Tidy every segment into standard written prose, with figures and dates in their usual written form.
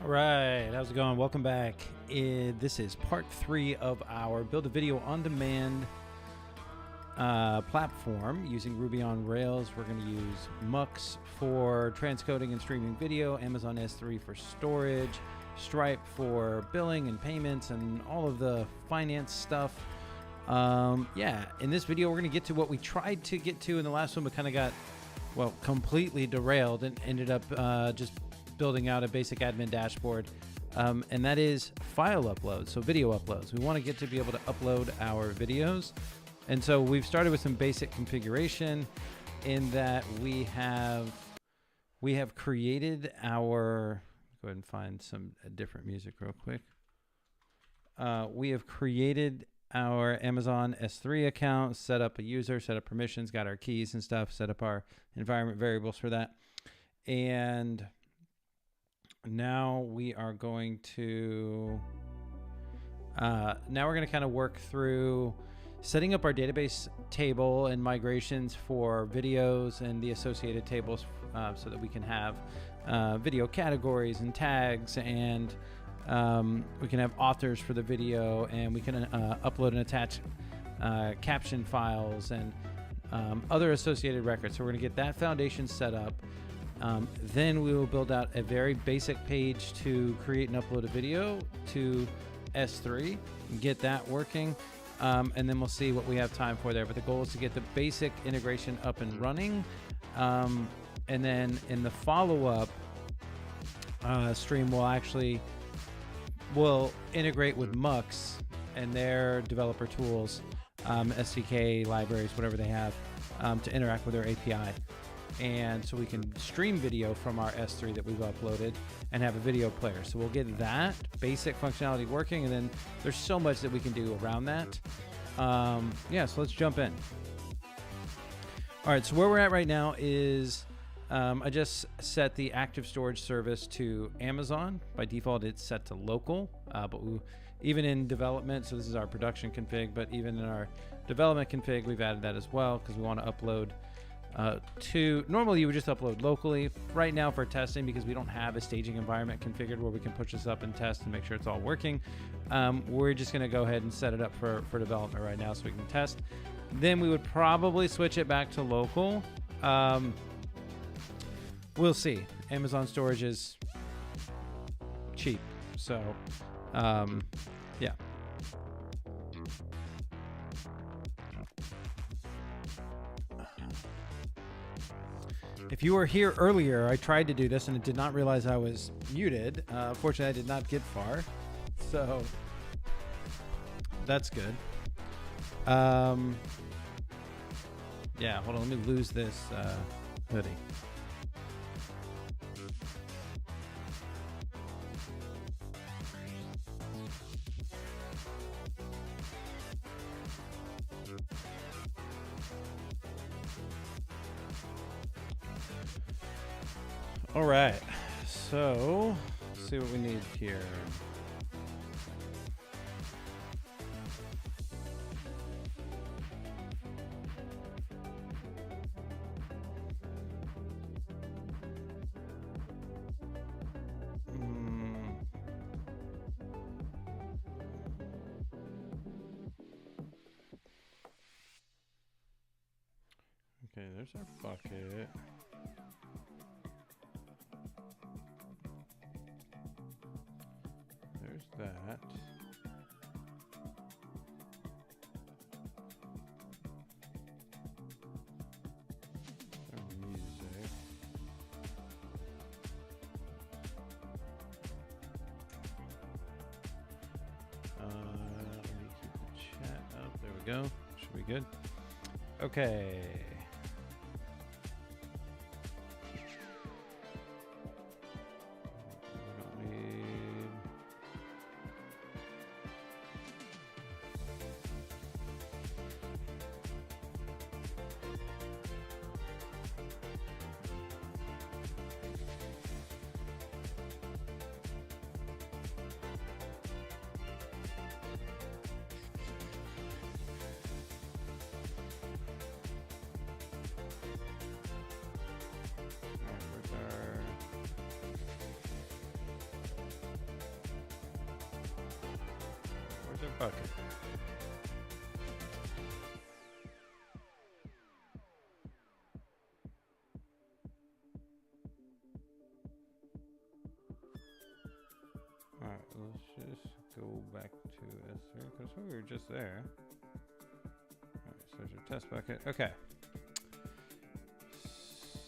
All right, how's it going? Welcome back. This is part 3 of our Build a Video on Demand platform using Ruby on Rails. We're going to use Mux for transcoding and streaming video, Amazon S3 for storage, Stripe for billing and payments, and all of the finance stuff. In this video, we're going to get to what we tried to get to in the last one, but kind of got, well, completely derailed and ended up just building out a basic admin dashboard, and that is file uploads, so video uploads. We want to get to be able to upload our videos, and so we've started with some basic configuration in that we have created our, go ahead and find some different music real quick. We have created our Amazon S3 account, set up a user, set up permissions, got our keys and stuff, set up our environment variables for that, and now we are going to kind of work through setting up our database table and migrations for videos and the associated tables, so that we can have video categories and tags, and we can have authors for the video, and we can upload and attach caption files and other associated records. So we're going to get that foundation set up. Then we will build out a very basic page to create and upload a video to S3, get that working, and then we'll see what we have time for there. But the goal is to get the basic integration up and running, and then in the follow-up stream, we'll integrate with Mux and their developer tools, SDK libraries, whatever they have, to interact with their API. And so we can stream video from our S3 that we've uploaded and have a video player. So we'll get that basic functionality working, and then there's so much that we can do around that. So let's jump in. All right, so where we're at right now is I just set the active storage service to Amazon. By default, it's set to local, but even in development, so this is our production config, but even in our development config, we've added that as well because we want to upload normally you would just upload locally. Right now for testing, because we don't have a staging environment configured where we can push this up and test and make sure it's all working, we're just going to go ahead and set it up for development right now so we can test. Then we would probably switch it back to local. We'll see. Amazon storage is cheap, so yeah. If you were here earlier, I tried to do this and I did not realize I was muted. Fortunately, I did not get far, so that's good. Hold on, let me lose this hoodie. All right, so let's see what we need here. Okay, there's our bucket. There's that. Our music. Let me keep the chat up. There we go. Should be good. Okay. bucket. All right, let's just go back to S3 because we were just there. All right, so there's your test bucket. Okay.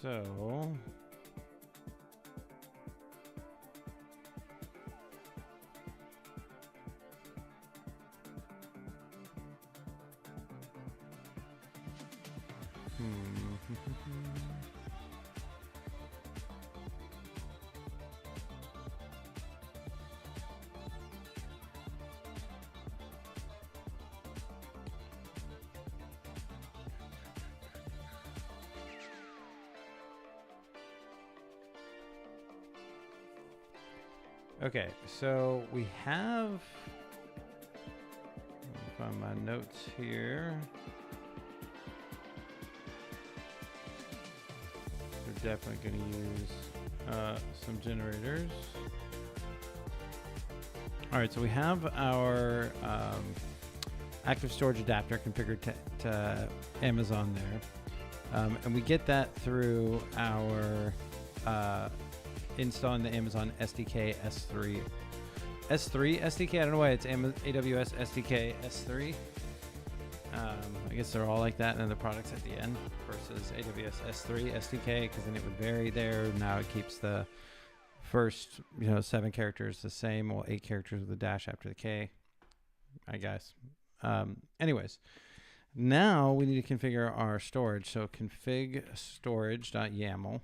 So okay, so we have, let me find my notes here. We're definitely going to use some generators. All right, so we have our active storage adapter configured to Amazon there. And we get that through our installing the Amazon SDK S3 SDK. I don't know why it's AWS SDK S3. I guess they're all like that, and then the products at the end versus AWS S3 SDK, because then it would vary there. Now it keeps the first 7 characters the same, well 8 characters with a dash after the K, I guess. Anyways, now we need to configure our storage. So config storage.yaml.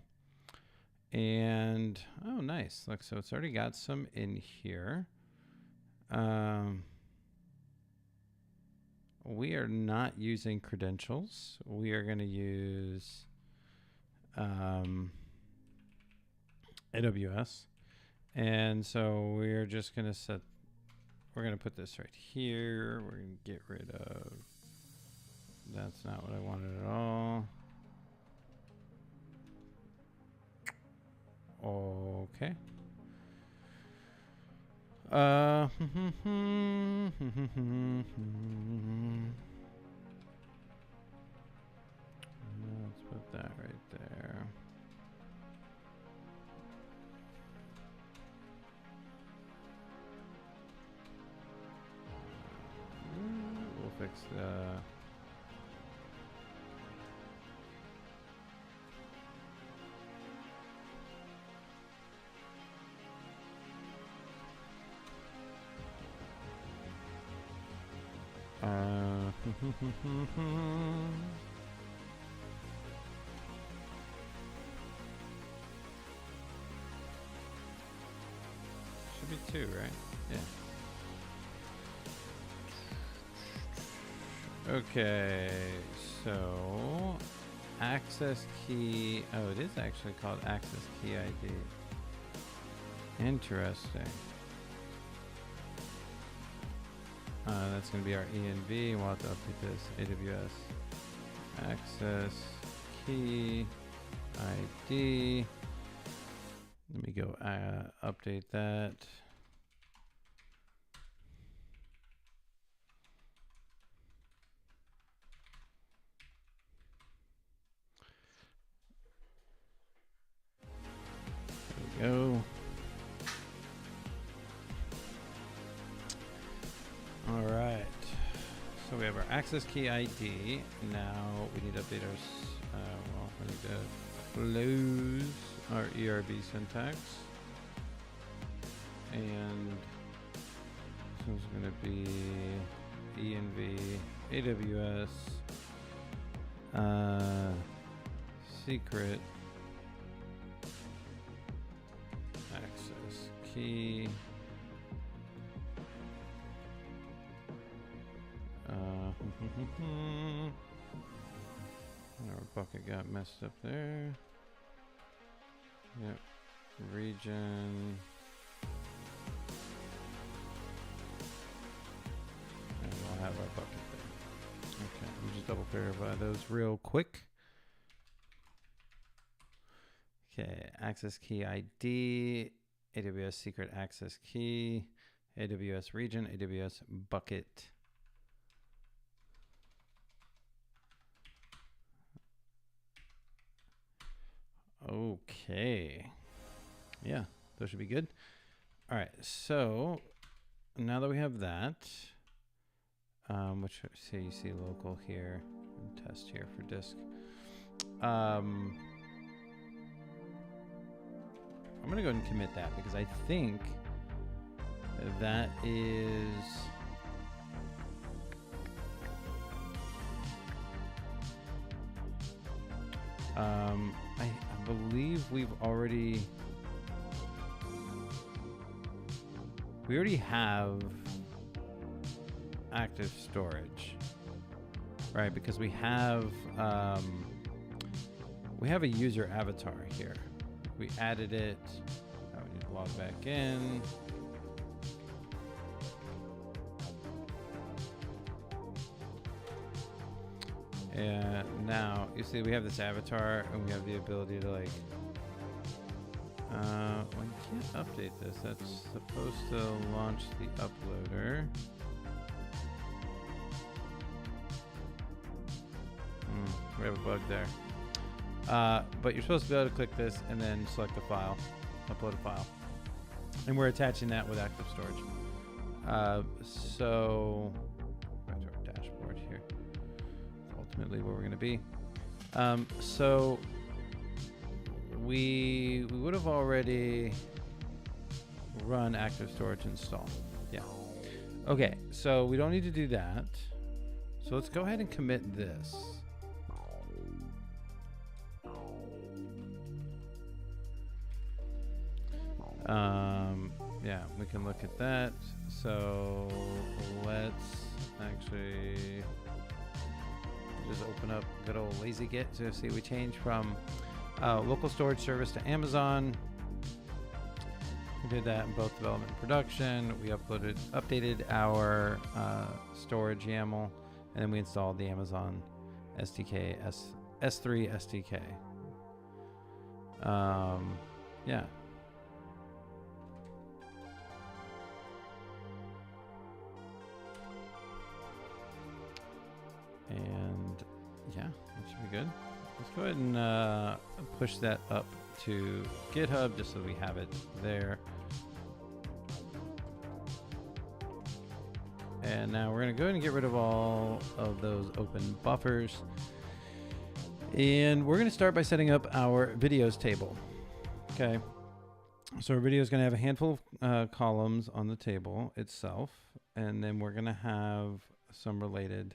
And oh, nice. Look, so it's already got some in here. We are not using credentials. We are going to use AWS. And so we're just going to we're going to put this right here. We're going to get rid of, that's not what I wanted at all. Okay. Let's put that right there. We'll fix the should be 2, right? Yeah. Okay, so access key. Oh, it is actually called access key ID. Interesting. That's going to be our ENV. We'll have to update this. AWS access key ID. Let me go update that. There we go. All right. So we have our access key ID. Now we need to update our, we need to close our ERB syntax. And this is going to be env AWS secret access key. Our bucket got messed up there. Yep. Region. And we'll have our bucket there. Okay, let me just double verify those real quick. Okay, access key ID, AWS secret access key. AWS region, AWS bucket. Okay. Yeah, those should be good. All right, so now that we have that, which say you see local here, and test here for disk. I'm gonna go ahead and commit that because I think that is I believe we already have active storage, right? Because we have a user avatar here. We added it. We need to log back in. And now you see we have this avatar and we have the ability to like we can't update this. That's supposed to launch the uploader. We have a bug there. But you're supposed to be able to click this and then select a file, upload a file. And we're attaching that with active storage. So back to our dashboard here. That's ultimately where we're going to be. So we would have already run active storage install. Yeah. Okay, so we don't need to do that. So let's go ahead and commit this. Yeah, we can look at that. So let's actually just open up good old lazy git to see we change from local storage service to Amazon. We did that in both development and production. We updated our storage YAML, and then we installed the Amazon SDK, S3 SDK. Yeah. And yeah, that should be good. Let's go ahead and push that up to GitHub just so we have it there. And now we're going to go ahead and get rid of all of those open buffers. And we're going to start by setting up our videos table. Okay. So our video is going to have a handful of columns on the table itself. And then we're going to have some related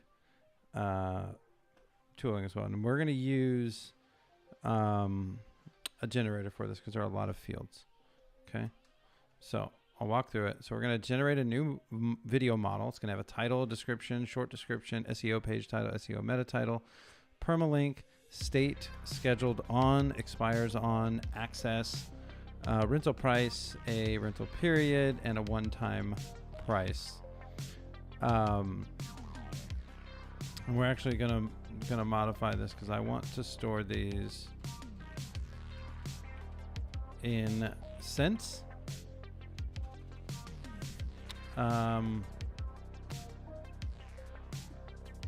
tooling as well. And we're going to use a generator for this because there are a lot of fields. Okay. So I'll walk through it. So we're going to generate a new video model. It's going to have a title, description, short description, SEO page title, SEO meta title, permalink, state, scheduled on, expires on, access, rental price, a rental period, and a one-time price. And we're actually gonna modify this because I want to store these in cents.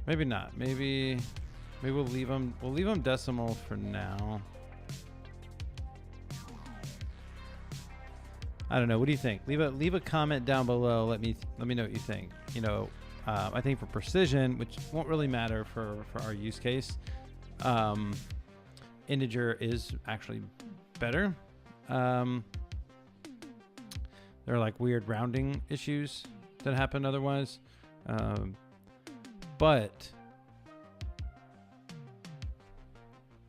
Maybe not. Maybe we'll leave them. We'll leave them decimal for now. I don't know. What do you think? Leave a comment down below. Let me know what you think. You know, I think for precision, which won't really matter for our use case, integer is actually better. There are like weird rounding issues that happen otherwise, but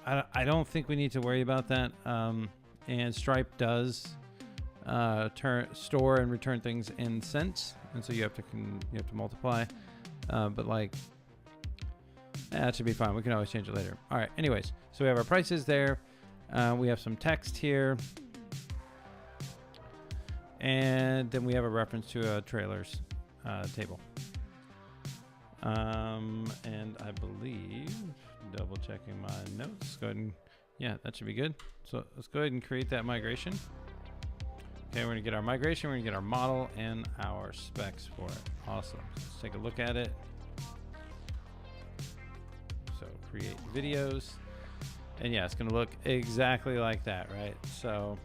I don't think we need to worry about that. And Stripe does store and return things in cents, and so you have to multiply. But like that should be fine. We can always change it later. All right. Anyways, so we have our prices there. We have some text here. And then we have a reference to a trailers table. And I believe, double checking my notes, go ahead and, yeah, that should be good. So let's go ahead and create that migration. Okay, we're gonna get our migration, we're gonna get our model and our specs for it. Awesome. So let's take a look at it. So create videos. And yeah, it's gonna look exactly like that, right? So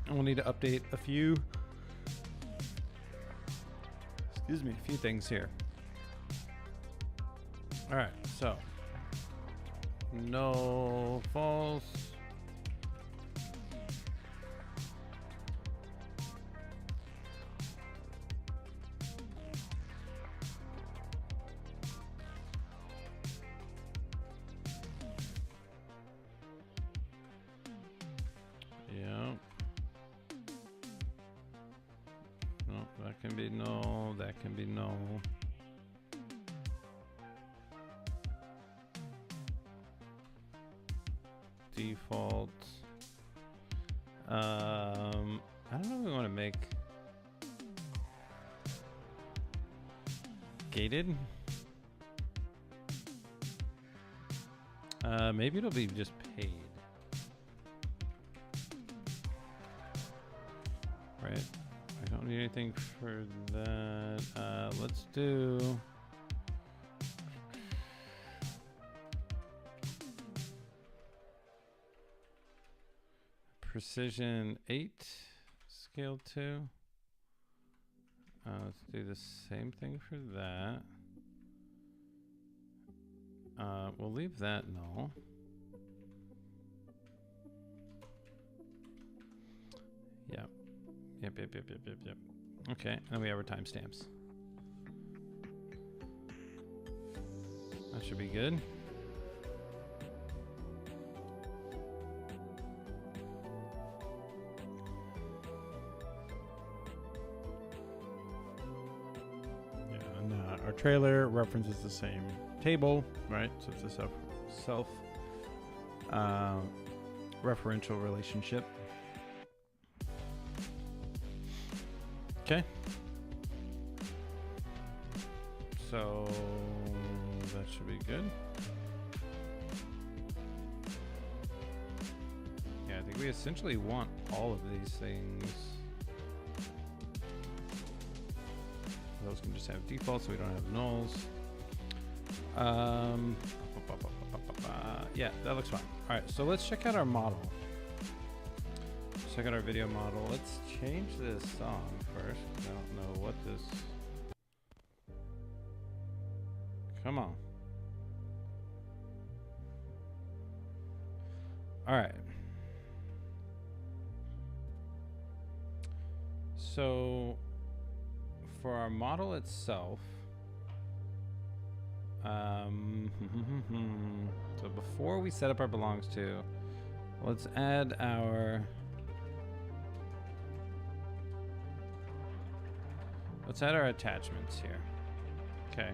we'll need to update a few, excuse me, a few things here. All right, so no false. Yeah. No, that can be no, that can be no. Default. I don't know if we want to make gated. Maybe it'll be just paid. Right. I don't need anything for that. Let's do precision 8, scale 2. Let's do the same thing for that. We'll leave that null. Yep. Yep. Okay, and we have our timestamps. That should be good. Yeah, and our trailer references the same table, right? So it's a self referential relationship. Okay. So that should be good. Yeah, I think we essentially want all of these things. Those can just have default so we don't have nulls. Yeah, that looks fine. All right, so let's check out our model. Check out our video model. Let's change this song first. I don't know what this. Come on. All right. So for our model itself, so before we set up our belongs to, let's add our attachments here. Okay.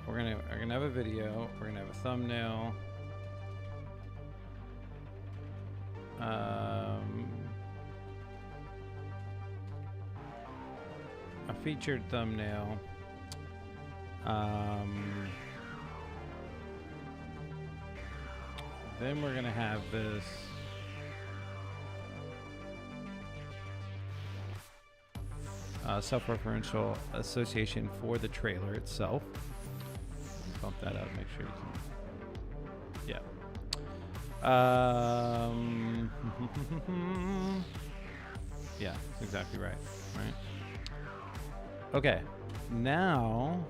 We're gonna have a video. We're gonna have a thumbnail. A featured thumbnail. Then we're gonna have this self-referential association for the trailer itself. Bump that up, make sure you can. Yeah. Yeah, that's exactly right. Right. Okay. Now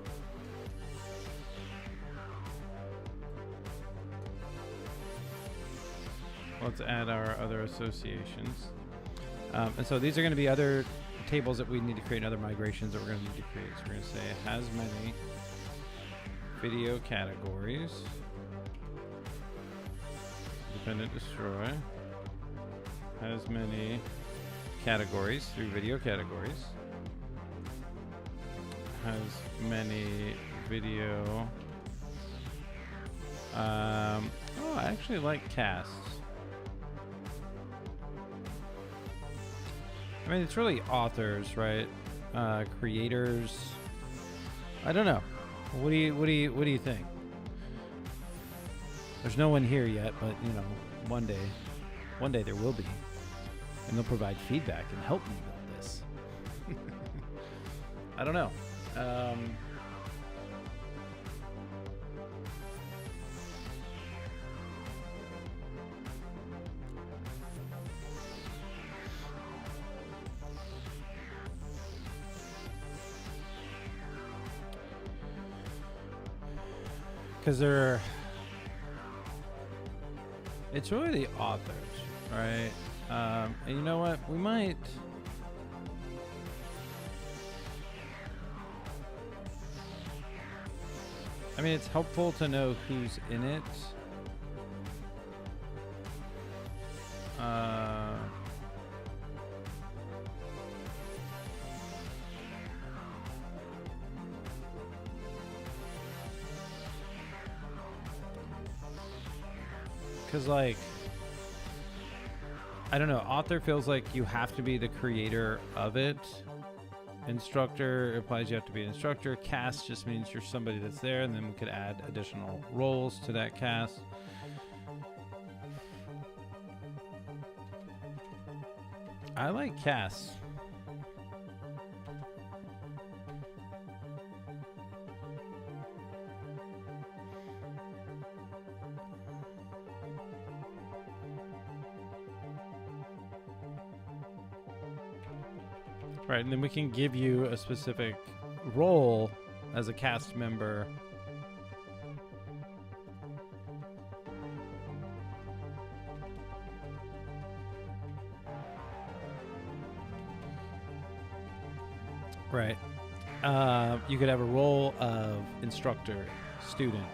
let's add our other associations. And so these are going to be other tables that we need to create, other migrations that we're going to need to create. So we're going to say has many video categories, dependent destroy, has many categories through video categories, has many video, oh, I actually like casts. I mean, it's really authors, right? Creators. I don't know. What do you think? There's no one here yet, but you know, one day there will be, and they'll provide feedback and help me build this. I don't know. Because it's really the authors, right? And you know what? We might. I mean, it's helpful to know who's in it. Because, like, I don't know, author feels like you have to be the creator of it. Instructor implies you have to be an instructor. Cast just means you're somebody that's there, and then we could add additional roles to that cast. I like cast. Right, and then we can give you a specific role as a cast member. Right. You could have a role of instructor, student,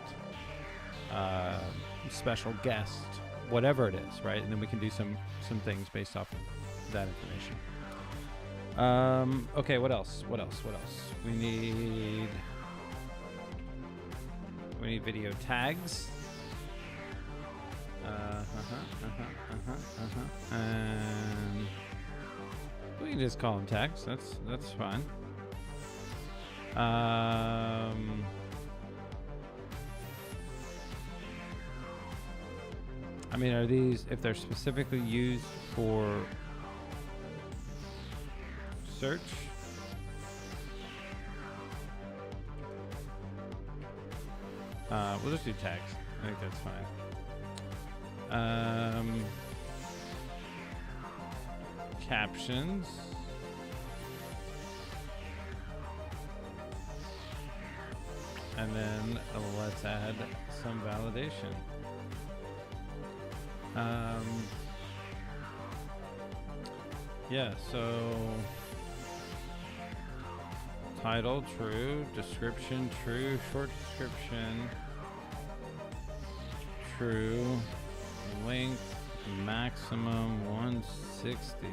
special guest, whatever it is, right? And then we can do some things based off of that information. Okay, what else? We need video tags. And we can just call them tags. That's fine. I mean, are these, if they're specifically used for search? We'll just do tags. I think that's fine. Captions. And then let's add some validation. Yeah, so title, true. Description, true. Short description, true. Length, maximum 160.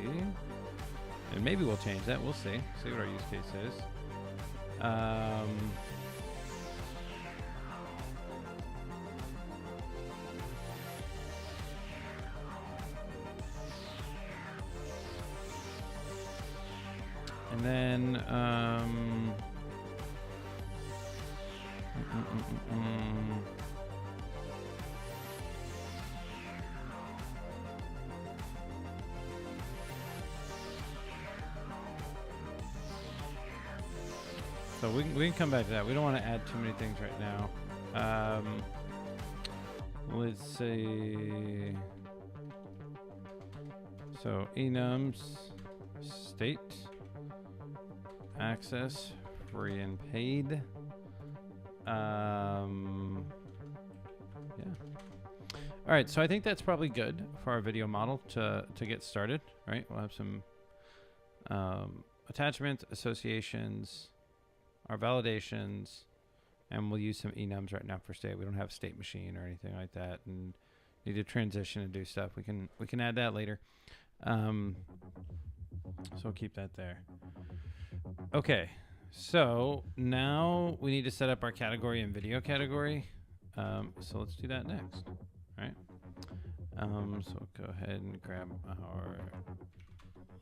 And maybe we'll change that. We'll see. See what our use case is. And then, so we can come back to that. We don't want to add too many things right now. Let's see. So enums, state, access, free and paid. Yeah. All right, so I think that's probably good for our video model to get started, right? We'll have some attachments, associations, our validations, and we'll use some enums right now for state. We don't have state machine or anything like that, and need to transition and do stuff. We can add that later. So we'll keep that there. Okay, so now we need to set up our category and video category. So let's do that next, right? So go ahead and grab our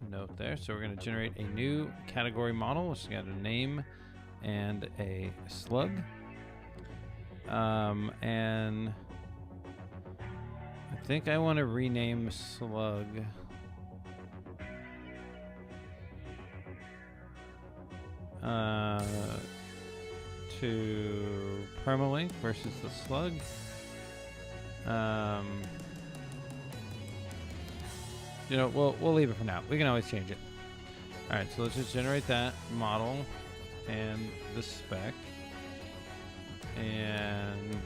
note there. So we're going to generate a new category model, which has got a name and a slug. And I think I want to rename slug to permalink versus the slug. You know, we'll leave it for now. We can always change it. All right, so let's just generate that model and the spec. And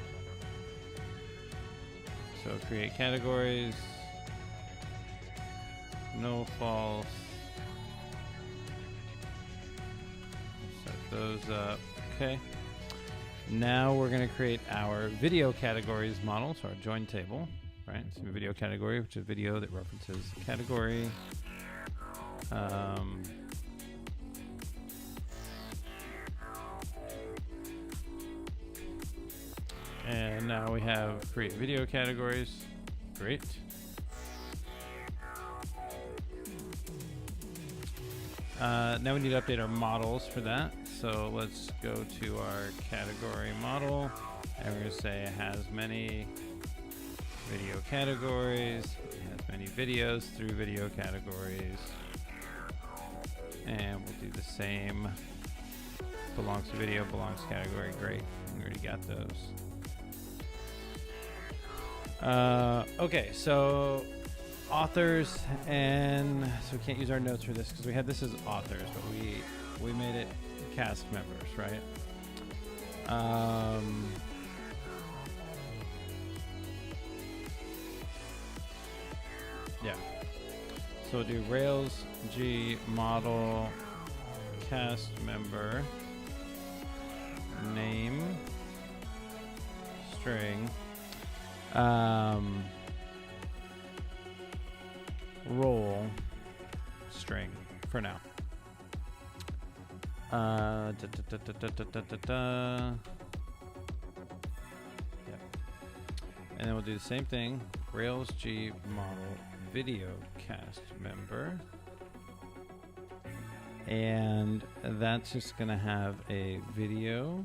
so create categories, no false, set those up. Okay. Now we're going to create our video categories model, so our join table, right? So video category, which is video that references category. And now we have create video categories. Great. Now we need to update our models for that. So let's go to our category model, and we're going to say it has many video categories. It has many videos through video categories. And we'll do the same. Belongs to video, belongs to category. Great. We already got those. Okay, so authors, and so we can't use our notes for this because we had this as authors, but we made it cast members, right? Yeah. So we'll do Rails G model cast member name string role string for now. Yep. And then we'll do the same thing. Rails G model video cast member. And that's just going to have a video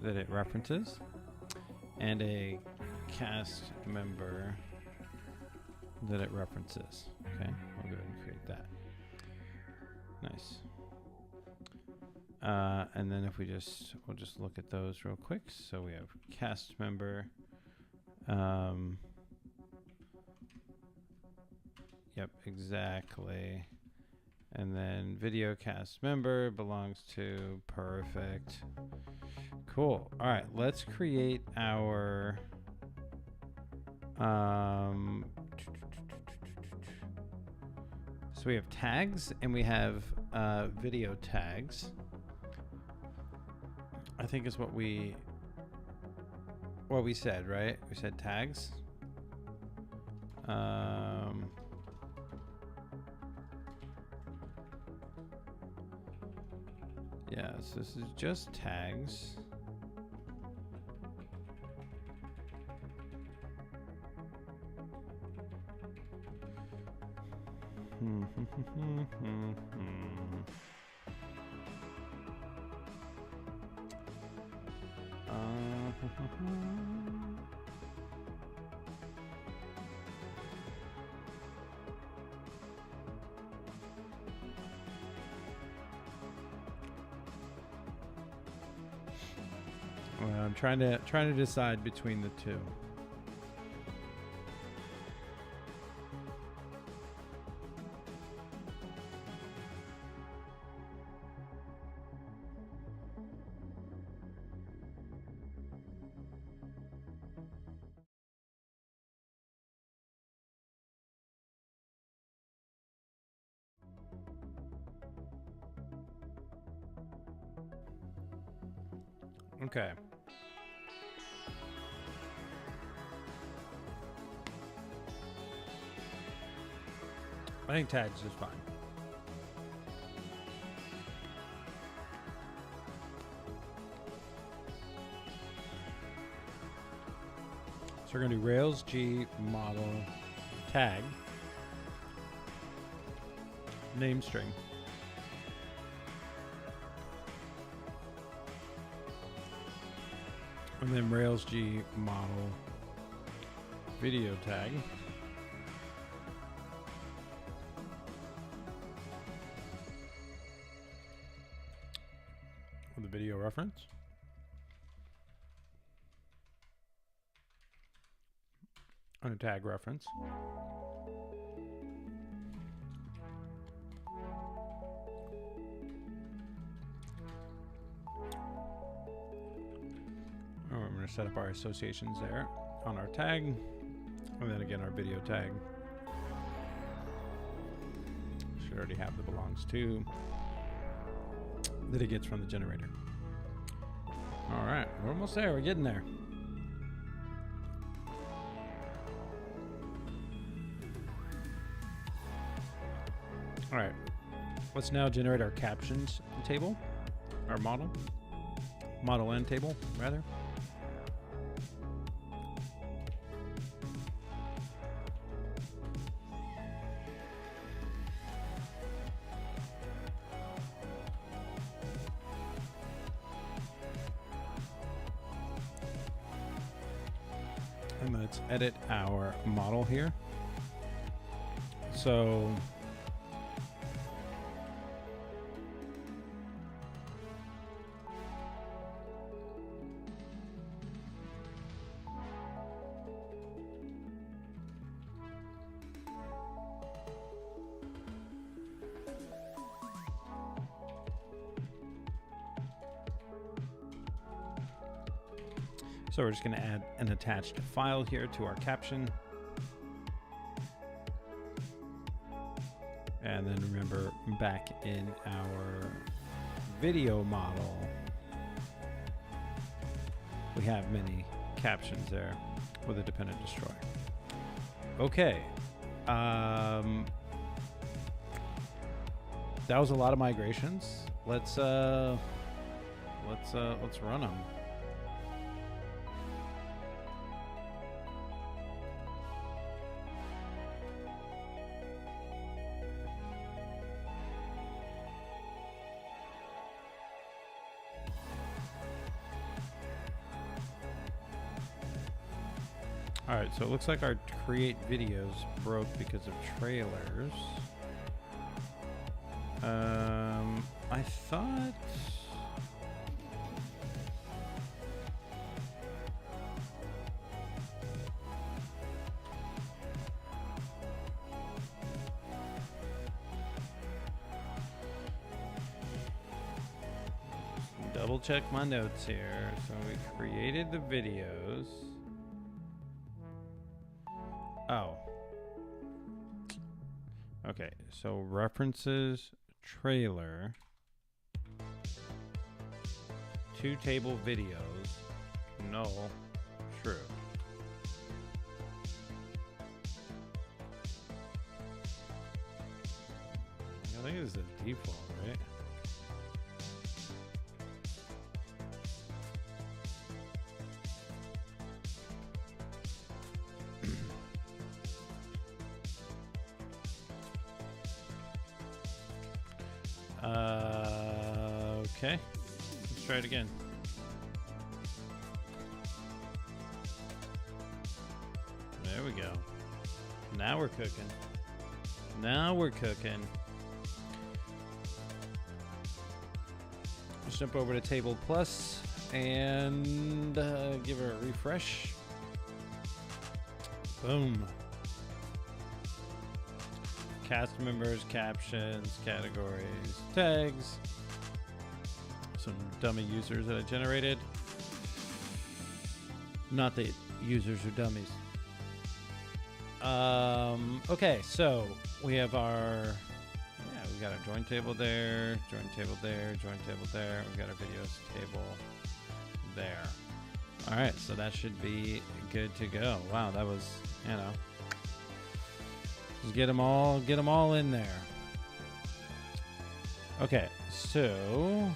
that it references and a cast member that it references. Okay, I'll go ahead and create that. Nice. And then if we'll just look at those real quick. So we have cast member. Yep, exactly. And then video cast member belongs to perfect. Cool. All right, let's create our so we have tags and we have video tags. I think is what we said, right? We said tags. Yeah, so this is just tags. Well, I'm trying to decide between the two. Okay. I think tags is fine. So we're going to do Rails G model tag name string. And then Rails G model video tag. With a video reference. And a tag reference. We're going to set up our associations there on our tag, and then again our video tag. Should already have the belongs to that it gets from the generator. All right, we're almost there. We're getting there. All right, let's now generate our captions table, our model end table, rather. And let's edit our model here. So we're just going to add an attached file here to our caption. And then remember, back in our video model, we have many captions there with a dependent destroy. Okay. That was a lot of migrations. Let's run them. All right, so it looks like our create videos broke because of trailers. I thought... Double check my notes here. So we created the videos. Oh. Okay, so references trailer to table videos null true. I think it's the default, right? Okay, let's try it again. There we go. Now we're cooking. Now we're cooking. Let's jump over to Table Plus and give her a refresh. Boom. Cast members, captions, categories, tags. Some dummy users that I generated. Not that users are dummies. Okay, so we have our, we got our join table there, join table there, join table there. We got our videos table there. All right, so that should be good to go. Wow, that was, just get them all in there. Okay, so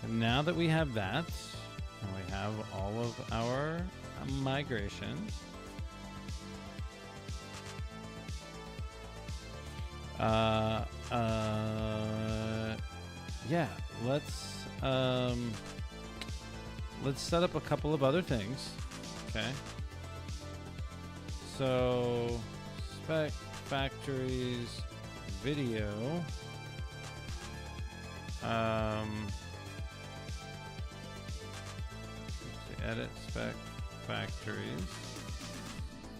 now that we have that, and we have all of our migrations, yeah, let's set up a couple of other things. Okay. So spec factories video. Let's see, edit spec factories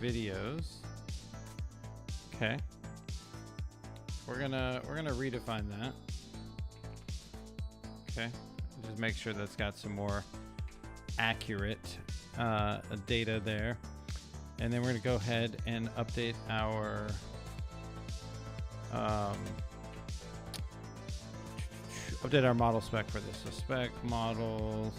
videos. Okay. We're gonna redefine that. Okay. Just make sure that's got some more accurate data there. And then we're going to go ahead and update our model spec for this. So spec models.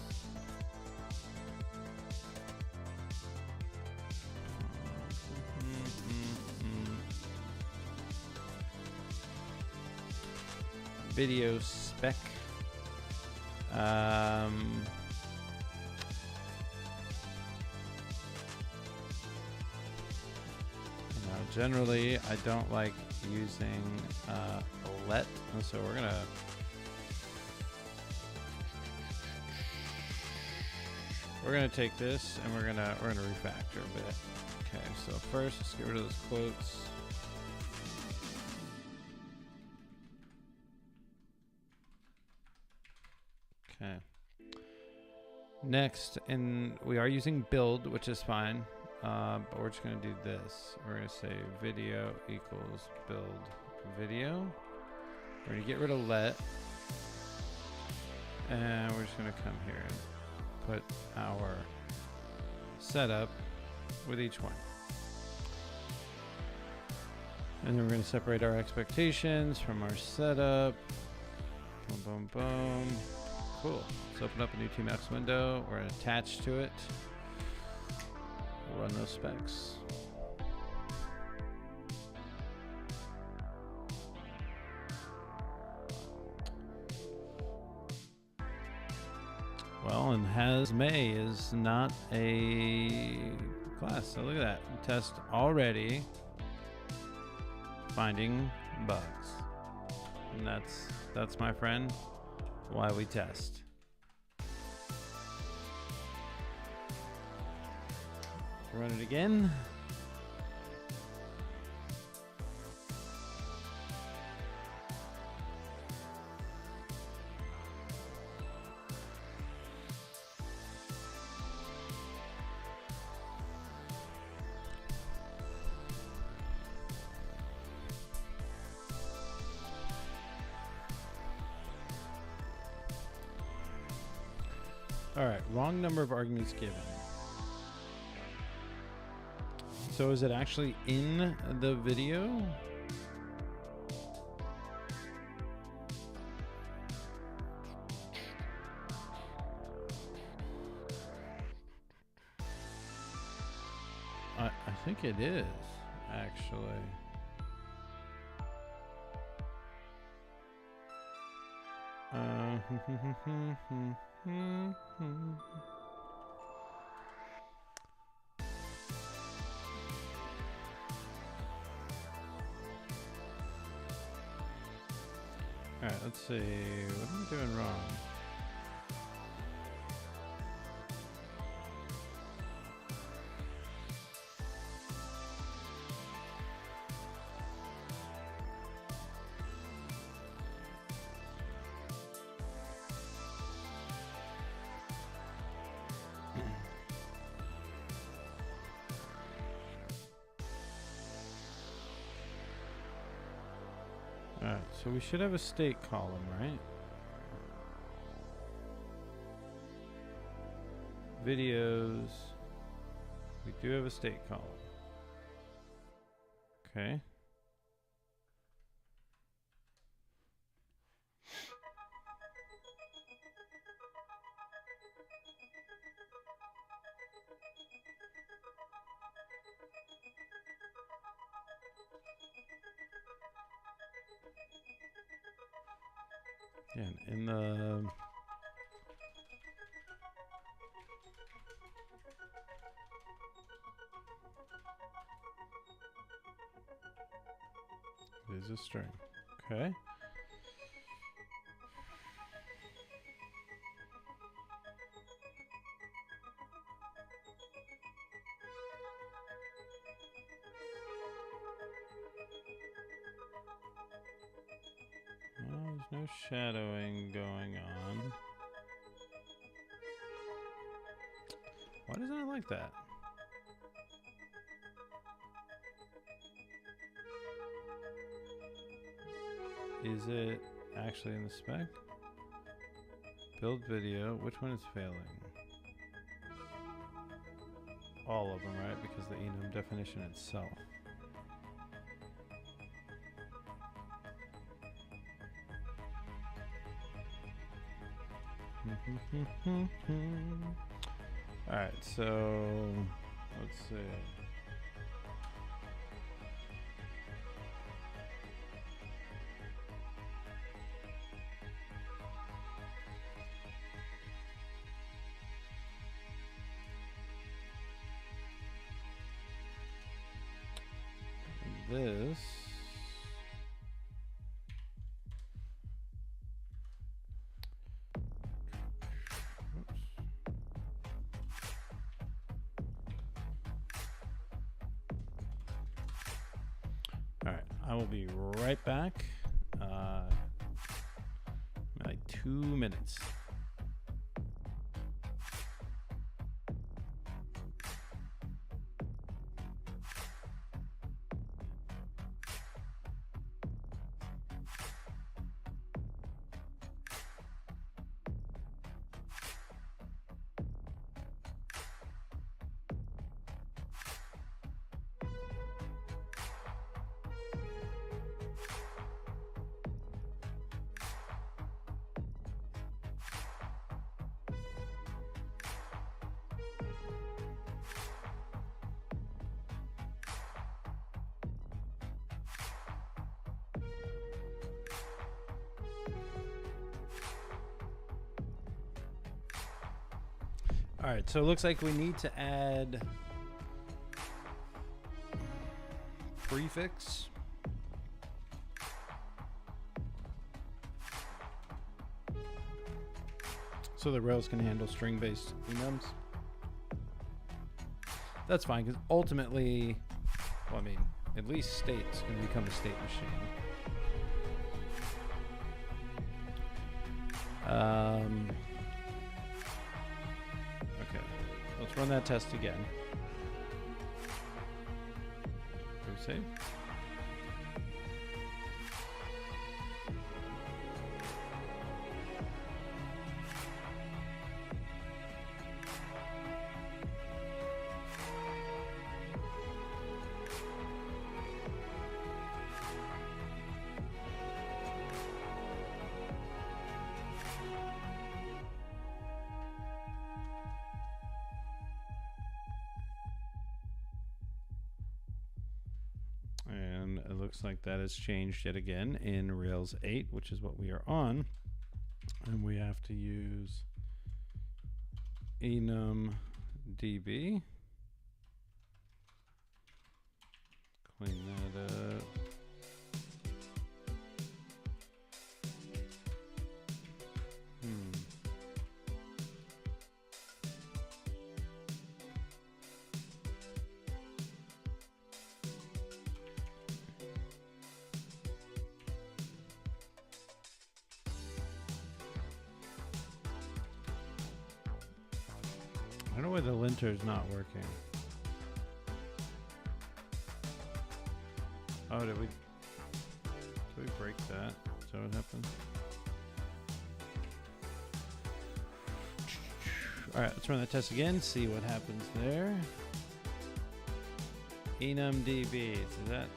Video spec. Generally, I don't like using let, so we're gonna take this and we're gonna refactor a bit. Okay, so first let's get rid of those quotes. Okay. Next, and we are using build, which is fine. But we're just going to do this. We're going to say video equals build video. We're going to get rid of let. And we're just going to come here and put our setup with each one. And then we're going to separate our expectations from our setup. Boom, boom, boom. Cool. Let's open up a new TMaps window. We're going to attach to it. We'll run those specs. Well, and has May is not a class. So look at that. Test already finding bugs. And that's my friend, why we test. Run it again. All right, wrong number of arguments given. So is it actually in the video? I think it is, actually. All right, let's see. What am I doing wrong? Alright, so we should have a state column, right? Videos. We do have a state column. Okay. Yeah, in the it is a string. Okay. No shadowing going on. Why doesn't it like that? Is it actually in the spec? Build video. Which one is failing? All of them, right? Because the enum definition itself. Alright, so let's see. This all right, I will be right back. Like 2 minutes. All right, so it looks like we need to add prefix. So the Rails can handle string-based enums. That's fine, because ultimately, well, I mean, at least state's going to become a state machine. Okay, let's run that test again. Can we save? And it looks like that has changed yet again in Rails 8, which is what we are on. And we have to use enum db. Clean that up. I don't know why the linter is not working. Oh, did we break that? Is that what happened? All right, let's run that test again, see what happens there. Enum db, is that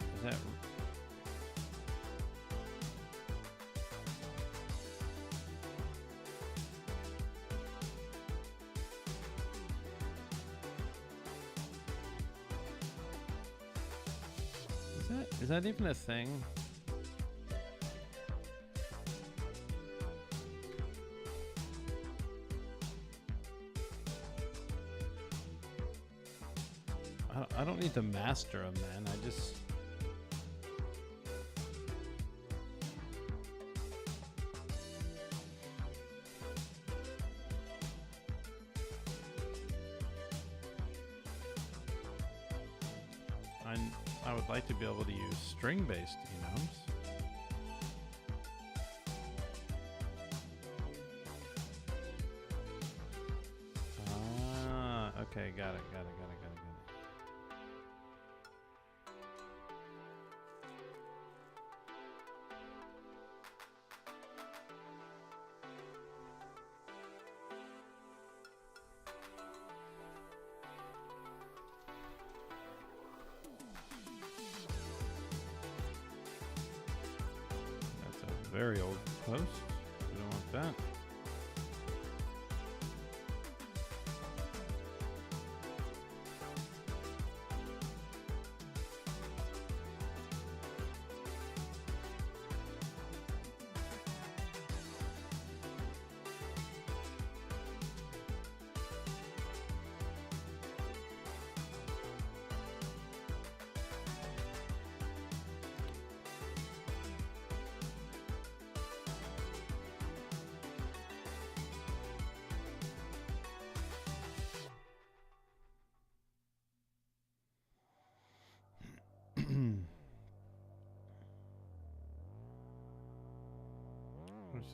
Is that even a thing? I don't need to master them, man. I just... I would like to be able to use string-based enums. Okay, got it. That's a very old post. We don't want that.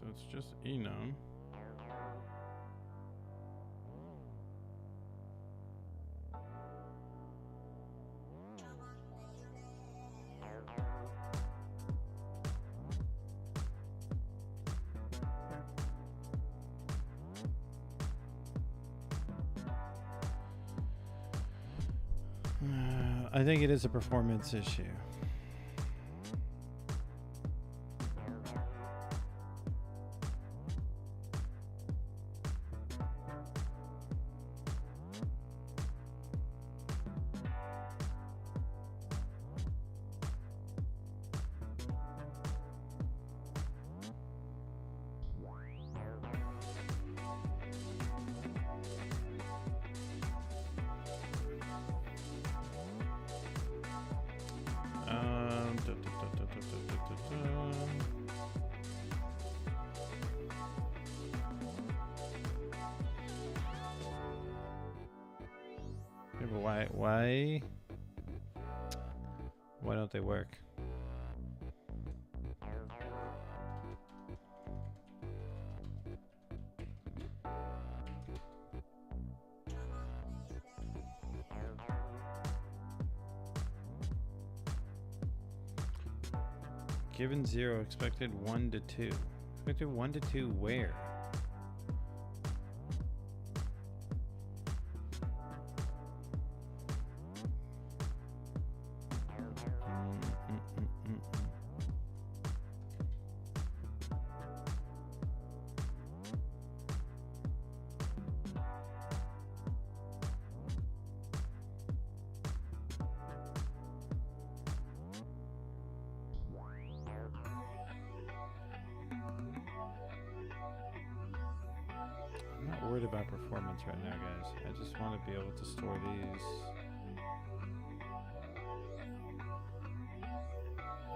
So it's just enum. I think it is a performance issue. Yeah, but why don't they work? Given 0, expected 1 to 2. Expected 1 to 2 where? I'm not worried about performance right now, guys. I just want to be able to store these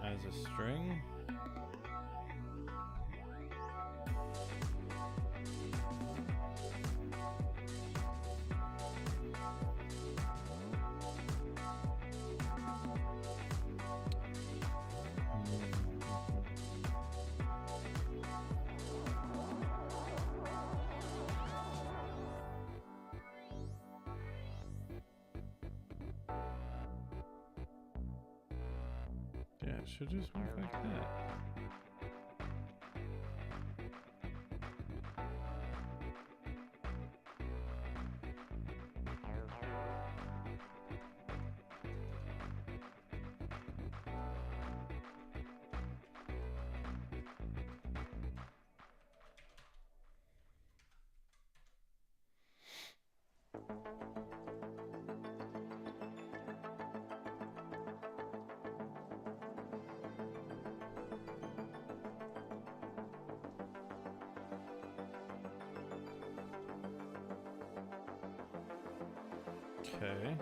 as a string. Yeah, it should just work like that. Okay.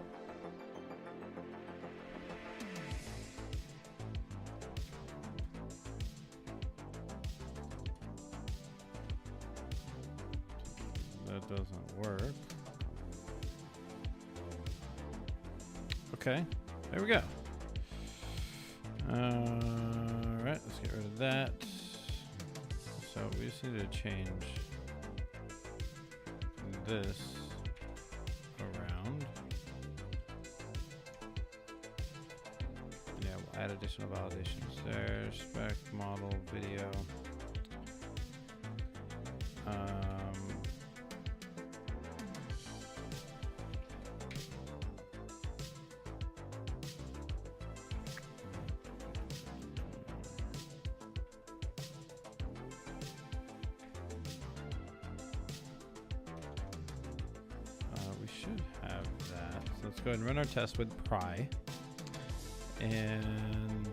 That doesn't work. Okay, there we go. Alright, let's get rid of that. So we just need to change this around. add additional validations there. Spec model video. We should have that. So let's go ahead and run our test with pry. And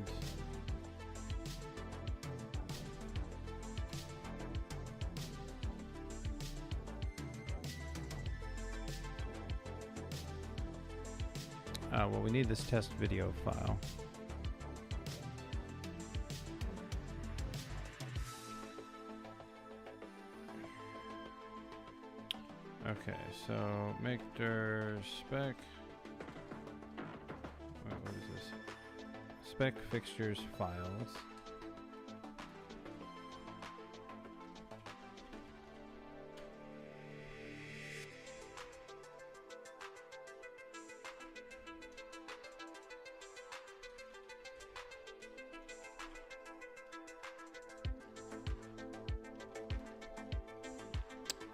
well, we need this test video file. Okay, so make dir spec. Wait, what is this? Spec fixtures files.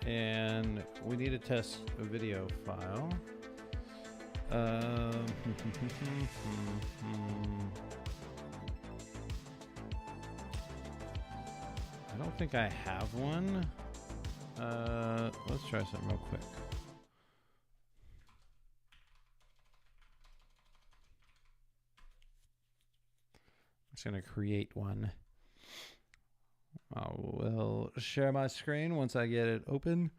And we need to test a video file. I don't think I have one. Let's try something real quick. I'm just gonna create one. I will share my screen once I get it open.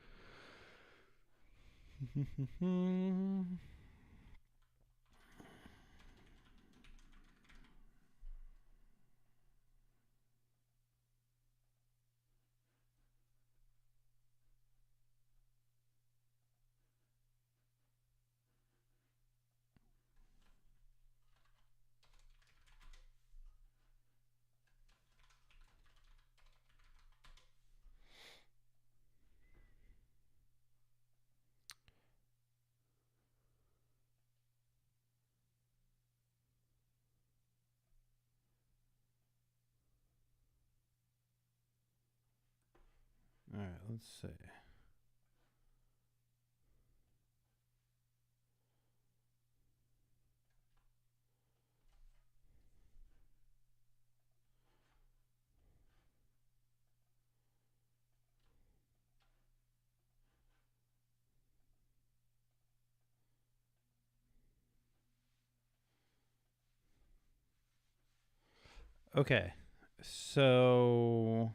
All right, let's see. Okay, so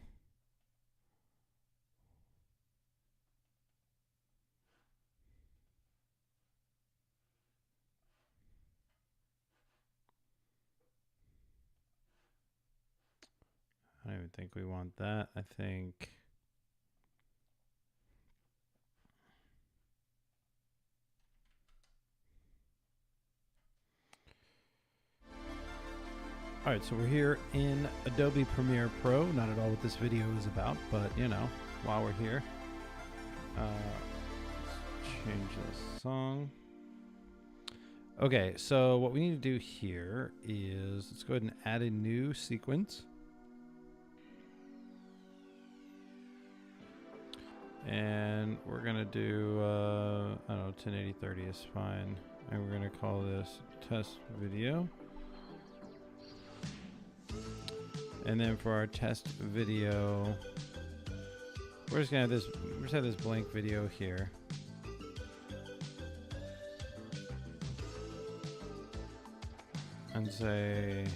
I don't even think we want that. I think all right, so we're here in Adobe Premiere Pro. Not at all what this video is about, but you know, while we're here, let's change this song. Okay, so what we need to do here is let's go ahead and add a new sequence. And we're gonna do, I don't know, 1080/30 is fine. And we're gonna call this test video. And then for our test video, we're just gonna have this blank video here. And say,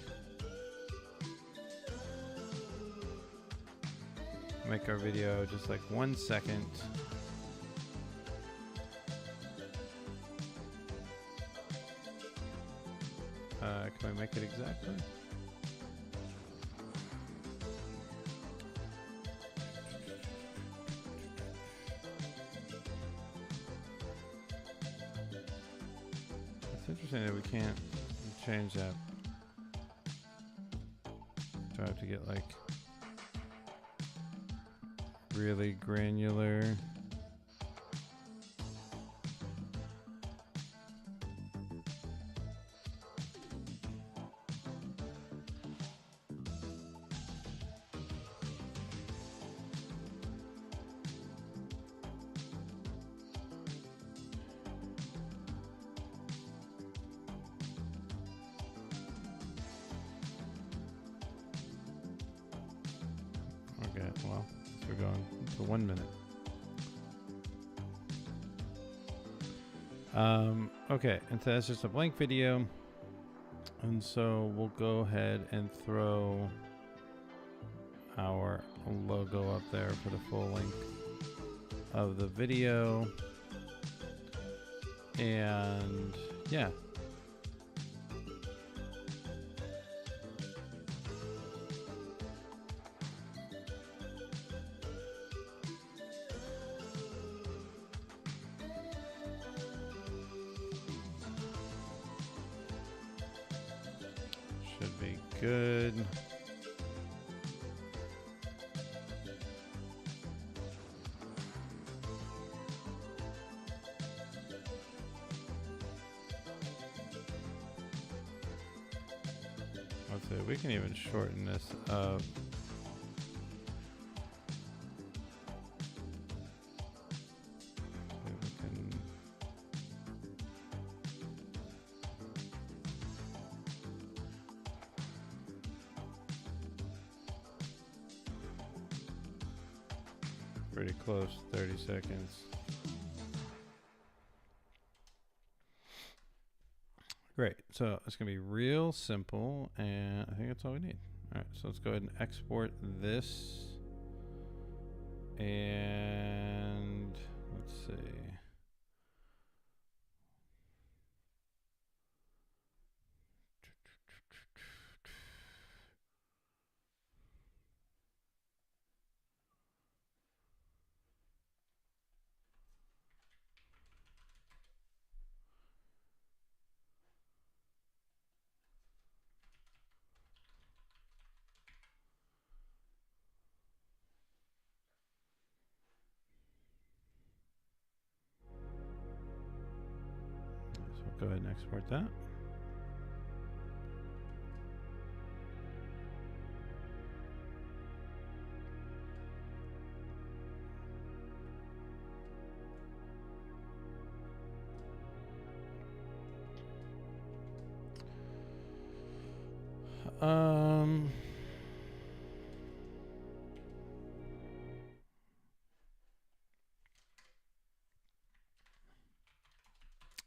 make our video just like 1 second. Can we make it exactly? It's interesting that we can't change that. Do I have to get like really granular? for 1 minute. Okay, and so that's just a blank video. And so we'll go ahead and throw our logo up there for the full length of the video. And yeah. Should be good. Let's see, we can even shorten this up. Pretty close, 30 seconds. Great, so it's gonna be real simple, and I think that's all we need. All right, so let's go ahead and export this. And let's see. So go ahead and export that.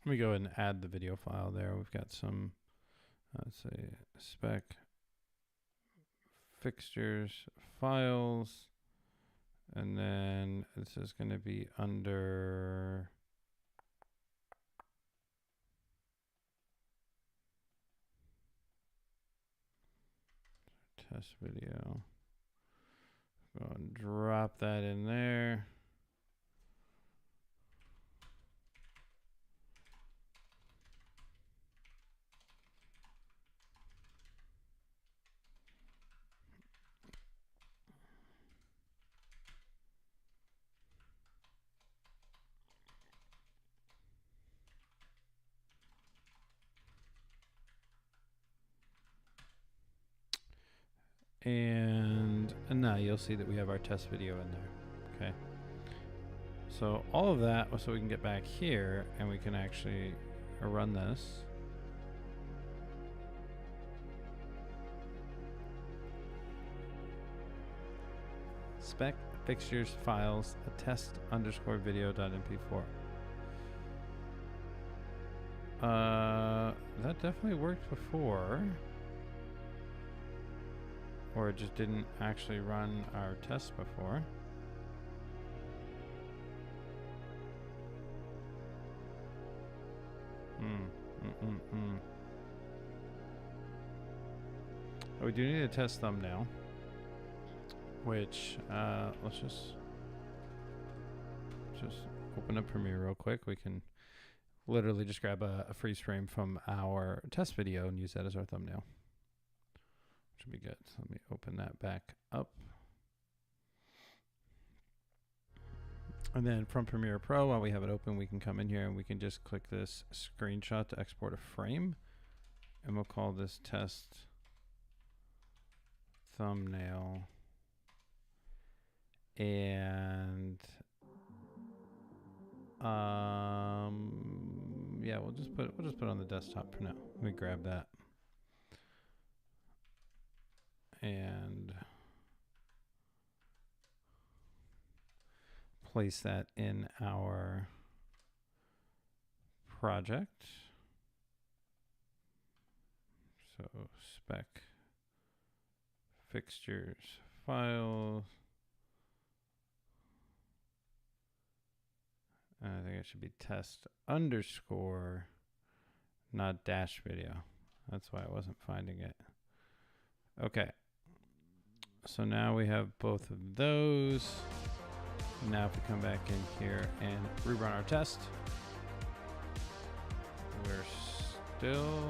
Let me go ahead and add the video file there. We've got some, let's say, spec fixtures files, and then this is going to be under test video. Go and drop that in there. And now you'll see that we have our test video in there. Okay. So all of that, so we can get back here and we can actually run this. Spec fixtures files test underscore video.mp4. That definitely worked before. Or it just didn't actually run our test before. Oh, we do need a test thumbnail, which let's just open up Premiere real quick. We can literally just grab a freeze frame from our test video and use that as our thumbnail. Should be good. So let me open that back up. And then from Premiere Pro, while we have it open, we can come in here and we can just click this screenshot to export a frame. And we'll call this test thumbnail. And yeah, we'll just put it on the desktop for now. Let me grab that. And place that in our project. So spec fixtures files. I think it should be test underscore, not dash video. That's why I wasn't finding it. Okay. So now we have both of those. Now if we come back in here and rerun our test, we're still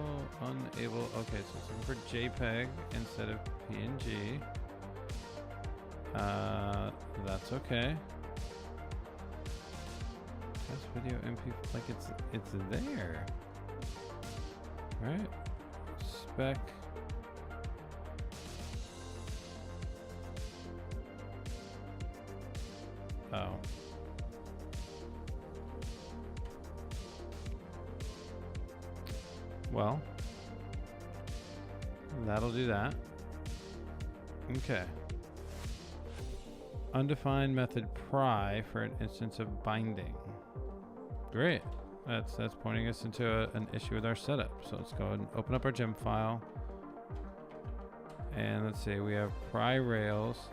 unable. Okay, so it's looking for JPEG instead of PNG. That's okay. Test video MP, like it's there, right? Spec. Oh. Well, that'll do that. Okay. Undefined method pry for an instance of binding. Great. That's pointing us into an issue with our setup. So let's go ahead and open up our gem file. And let's see, we have pry rails.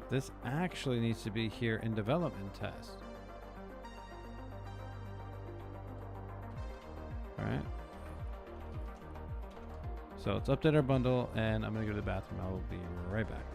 This actually needs to be here in development test. All right. So let's update our bundle, and I'm going to go to the bathroom. I'll be right back.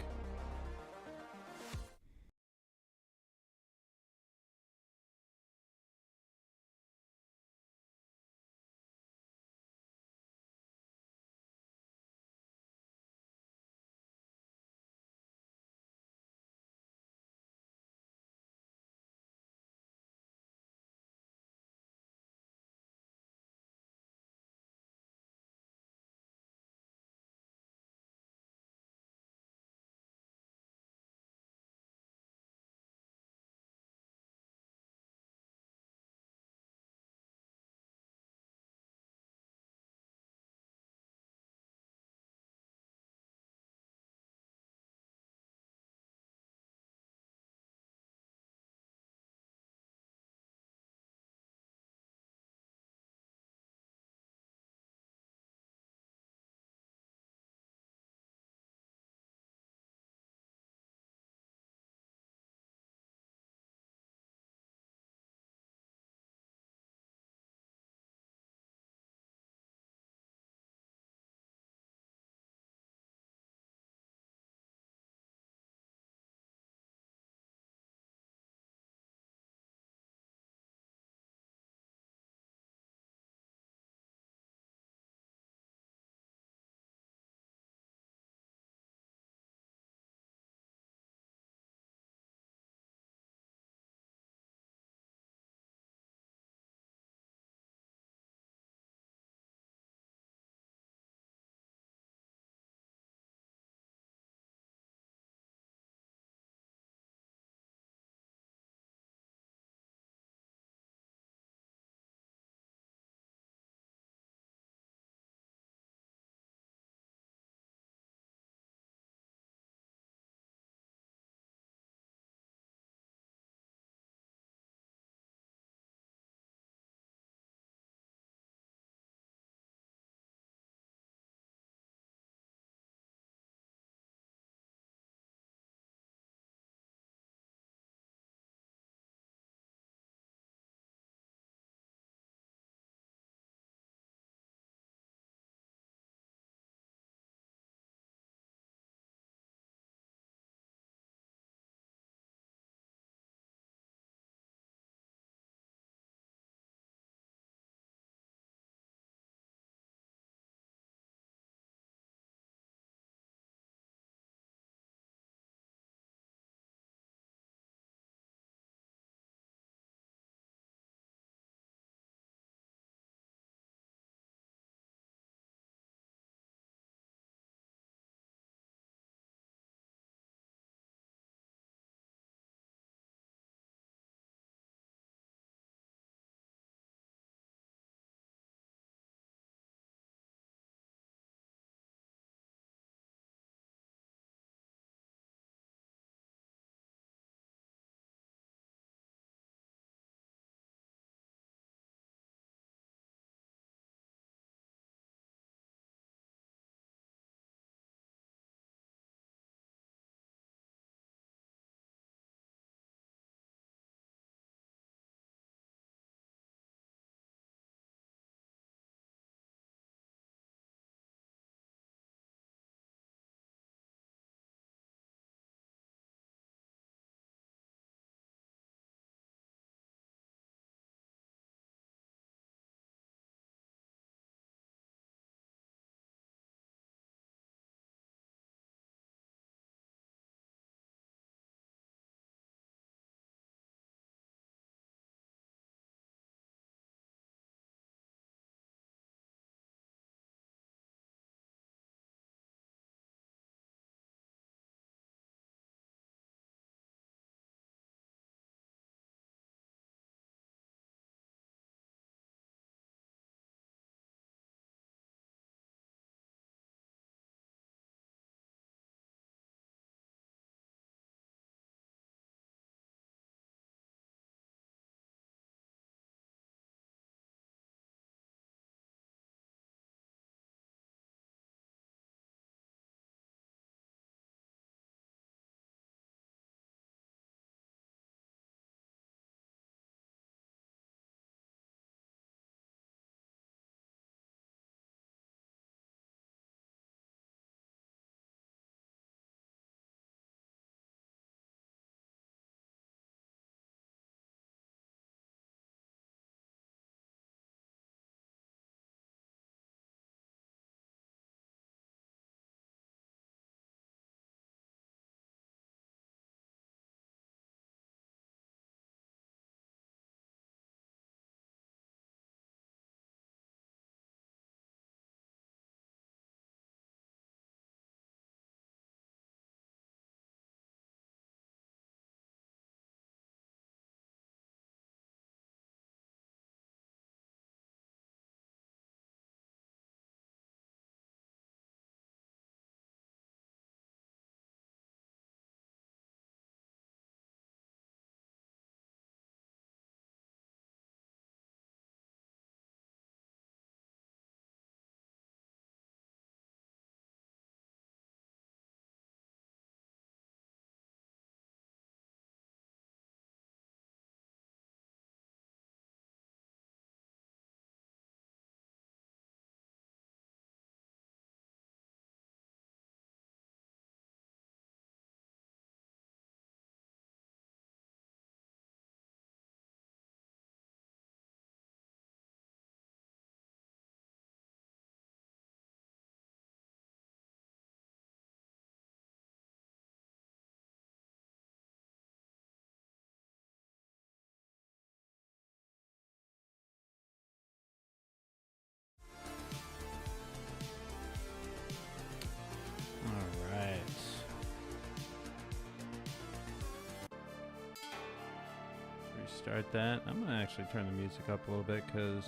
restart that. I'm gonna actually turn the music up a little bit because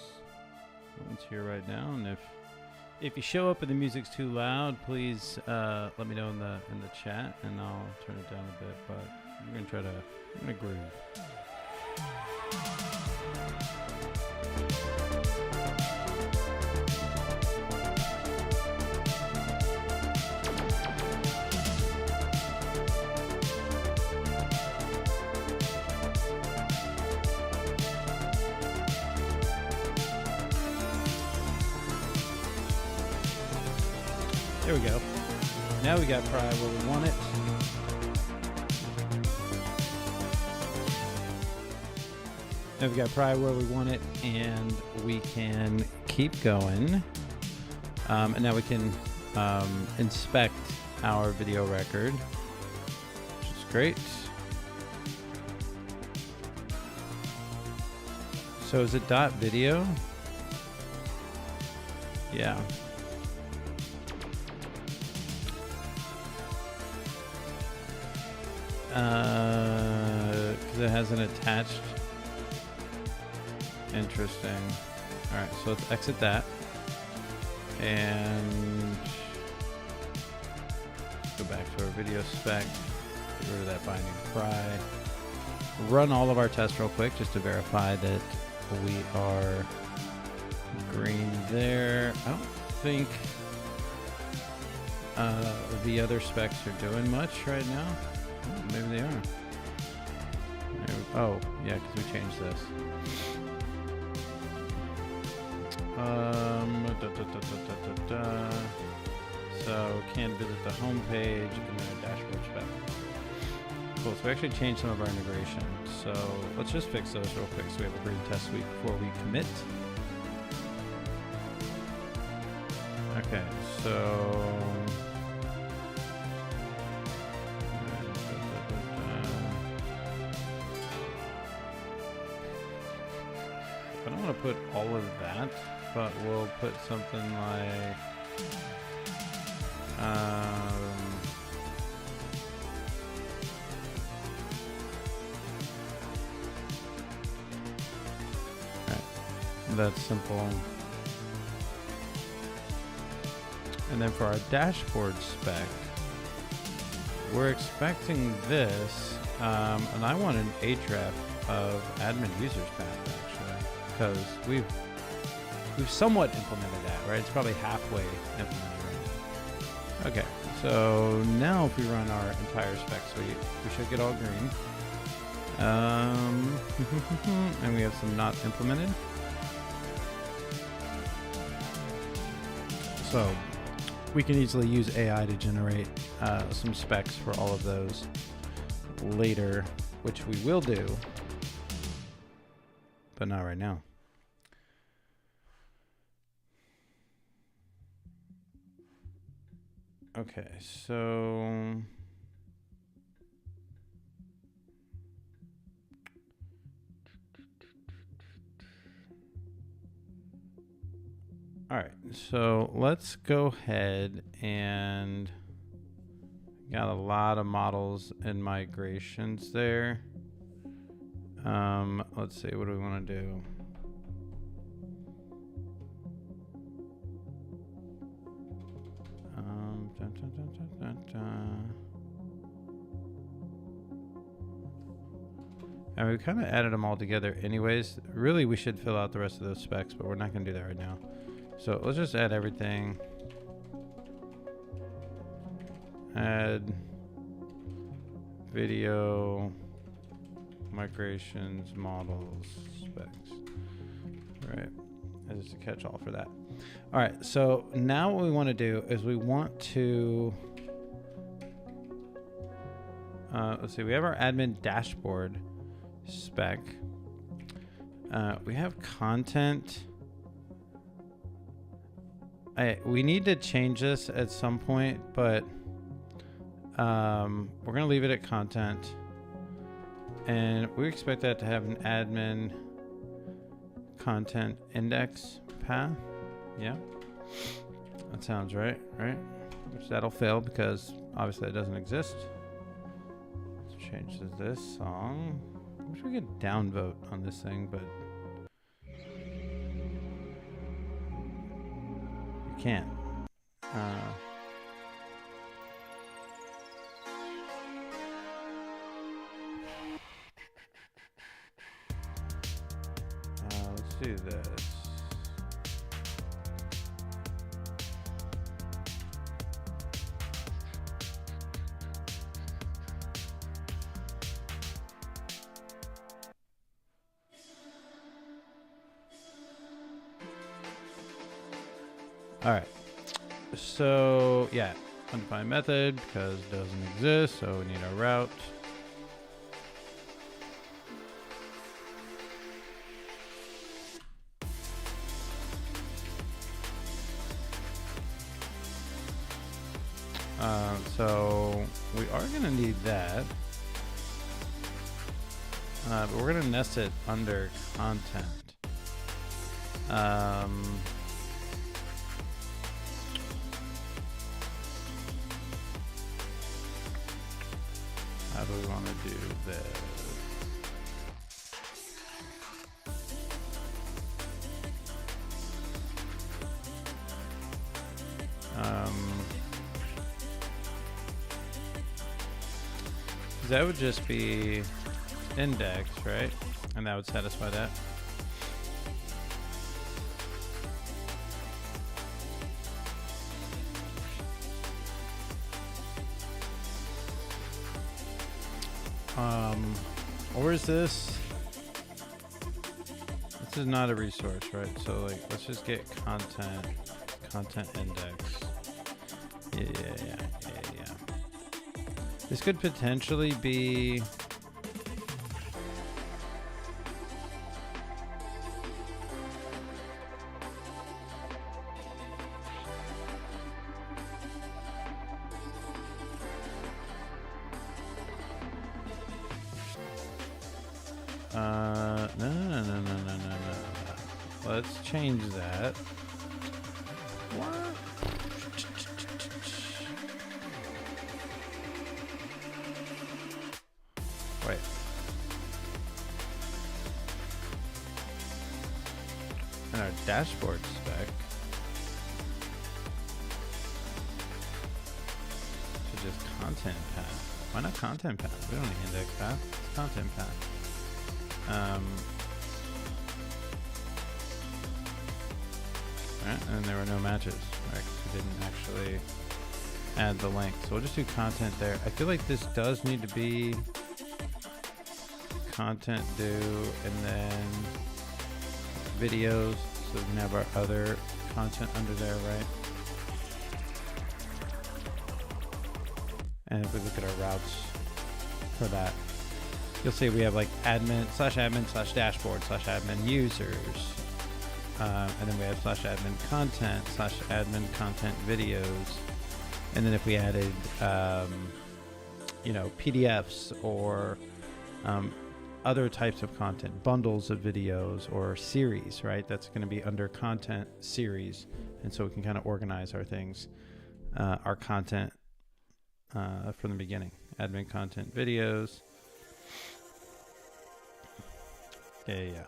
no one's here right now. And if you show up and the music's too loud, please let me know in the chat, and I'll turn it down a bit. But I'm gonna groove. There we go. Now we got Pry where we want it. Now we got Pry where we want it, and we can keep going. And now we can inspect our video record, which is great. So is it .video? Yeah. Because it has an attached. Interesting. All right, so let's exit that and go back to our video spec. Get rid of that binding Pry. Run all of our tests real quick just to verify that we are green there. I don't think the other specs are doing much right now. Oh, maybe they are. Oh, yeah, because we changed this. So can't visit the home page and then a dashboard spec. Cool, so we actually changed some of our integration. So let's just fix those real quick so we have a green test suite before we commit. Okay, so I don't want to put all of that, but we'll put something like right, that's simple. And then for our dashboard spec, we're expecting this, and I want an href of admin users path actually, because we've somewhat implemented that, right? It's probably halfway implemented right now. Okay, so now if we run our entire spec suite, we should get all green. And we have some not implemented. So we can easily use AI to generate some specs for all of those later, which we will do, but not right now. Okay, so all right, so let's go ahead and got a lot of models and migrations there. Let's see, what do we want to do? And we kind of added them all together anyways. Really, we should fill out the rest of those specs, but we're not going to do that right now. So let's just add everything. Add video, migrations, models, specs. All right, that's just a catch-all for that. All right, so now what we want to do is we want to, let's see, we have our admin dashboard spec. We have content. We need to change this at some point, but we're going to leave it at content. And we expect that to have an admin content index path. Yeah, that sounds right, right? Which that'll fail because obviously it doesn't exist. Let's change this song. wish we could downvote on this thing, but you can't. Let's do this. All right. So yeah, undefined method because it doesn't exist. So we need our route. So we are going to need that. But we're going to nest it under content. How do we want to do this? That would just be index, right? And that would satisfy that. Or is this? This is not a resource, right? So like, let's just get content index. Yeah. This could potentially be no. Let's change that. What? Wait. And our dashboard spec. So just content path. Why not content path? We don't need index path. It's content path. Right, and there were no matches, right? 'Cause we didn't actually add the link. So we'll just do content there. I feel like this does need to be content do and then videos, so we can have our other content under there, right? And if we look at our routes for that, you'll see we have like admin/admin/dashboard/admin users. And then we have /admin content /admin content videos. And then if we added, PDFs or other types of content, bundles of videos or series, right? That's going to be under content series. And so we can kind of organize our things, our content from the beginning. Admin content videos. Yeah.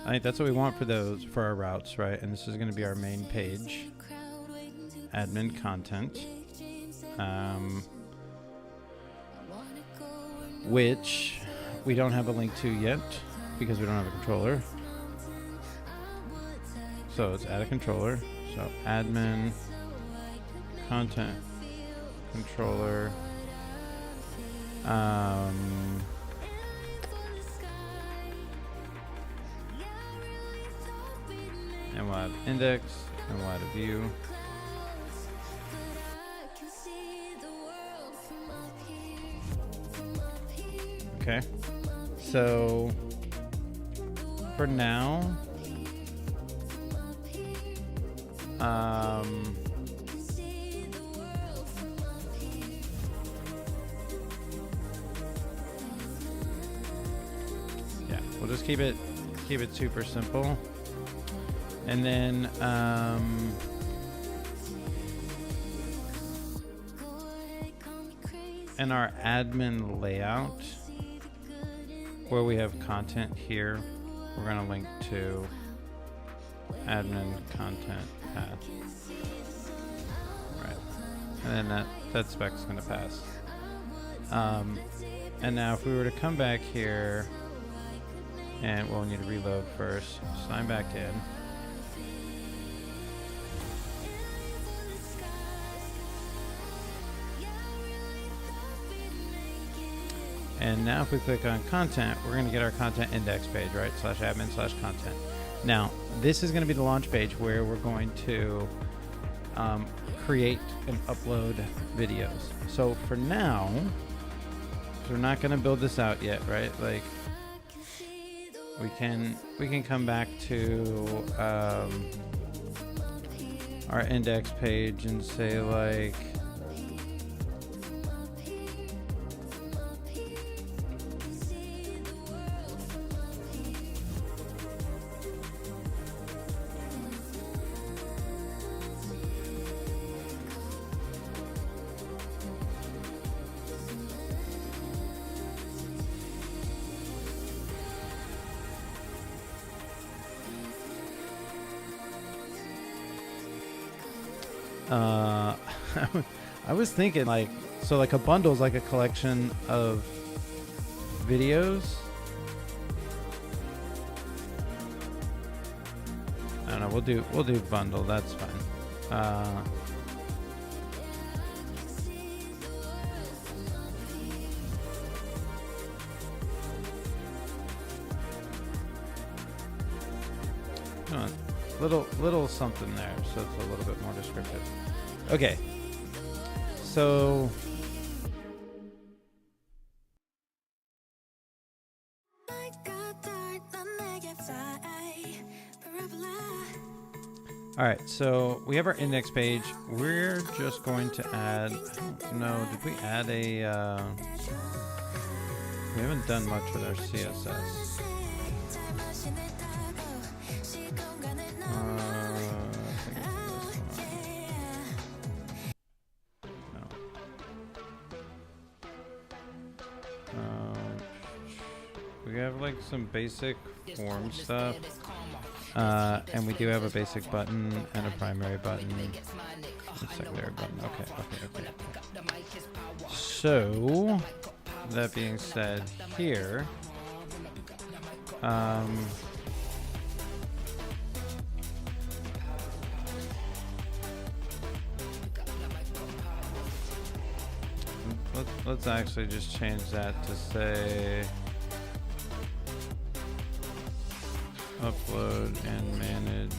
I think that's what we want for those, for our routes, right? And this is going to be our main page. Admin content. Which we don't have a link to yet because we don't have a controller. So let's add a controller. So admin content controller. And we'll have index, and we'll add a view. Okay, so for now, yeah, we'll just keep it super simple. And then in our admin layout, where we have content here, we're going to link to admin content path. Right. And then that spec is going to pass. And now if we were to come back here, and we'll need to reload first, sign back in. And now if we click on content, we're going to get our content index page, right? /admin/content. Now, this is going to be the launch page where we're going to create and upload videos. So for now, we're not going to build this out yet, right? Like, we can come back to our index page and say like, I was thinking like, so like a bundle is like a collection of videos. I don't know, we'll do bundle, that's fine. Little something there, so it's a little bit more descriptive. Okay, so all right, so we have our index page. We're just going to add, I don't know, did we add a, we haven't done much with our CSS. We have like some basic form stuff, and we do have a basic button and a primary button, a secondary button. Okay. So that being said, here, let's actually just change that to say upload and manage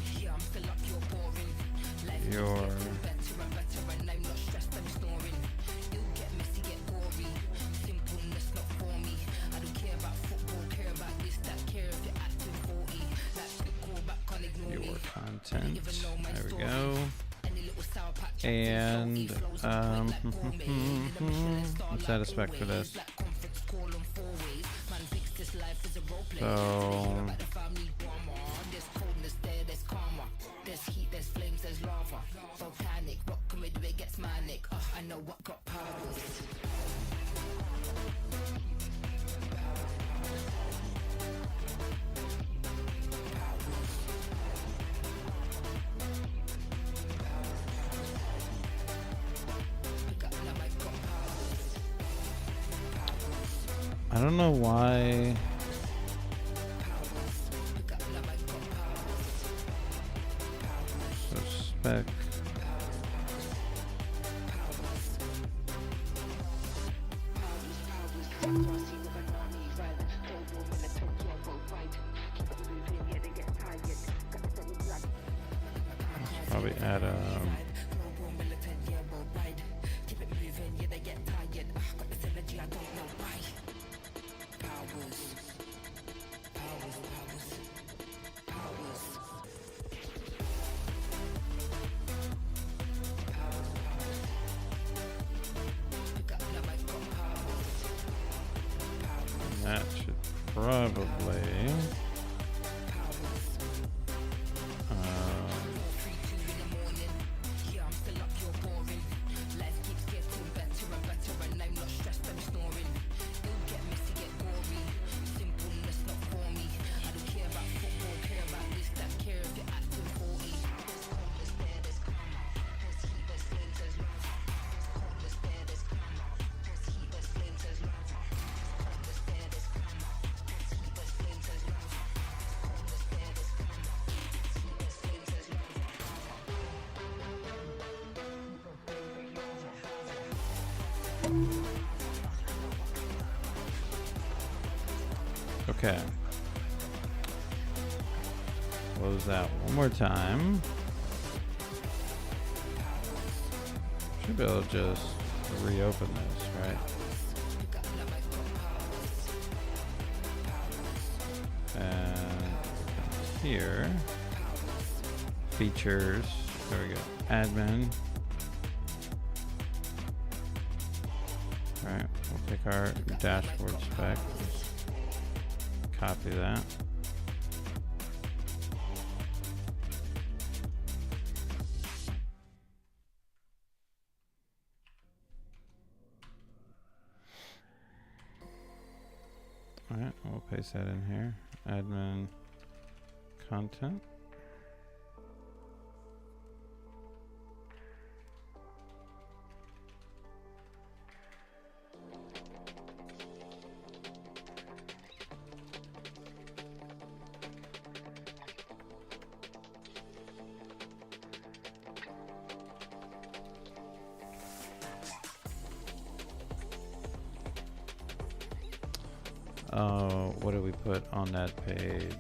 your content. There we go. And let's add a spec for this. So I don't know why. So spec. Let's probably add that should probably Okay. Close that one more time. Should be able to just reopen this, right? And here, features, there we go, admin. All right, we'll pick our dashboard spec, copy that. All right, we'll paste that in here. Admin content. What do we put on that page?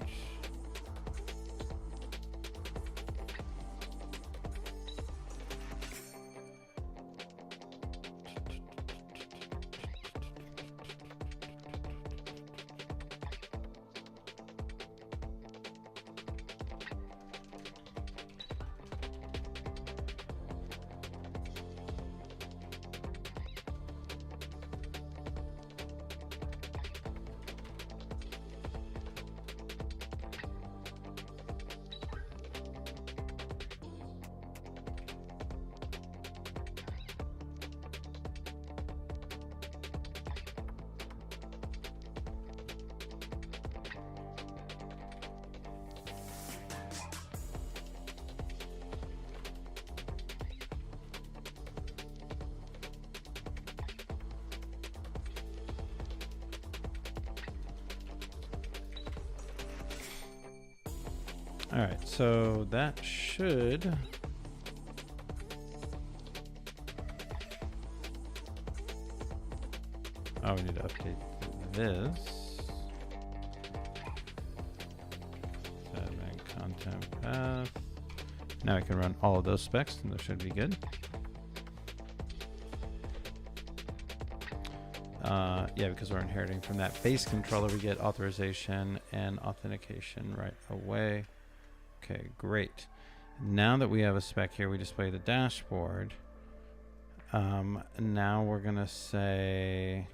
All right, so that should. Oh, we need to update this. Admin content path. Now I can run all of those specs, and those should be good. Yeah, because we're inheriting from that base controller, we get authorization and authentication right away. Okay, great. Now that we have a spec here, we display the dashboard. Now we're gonna say,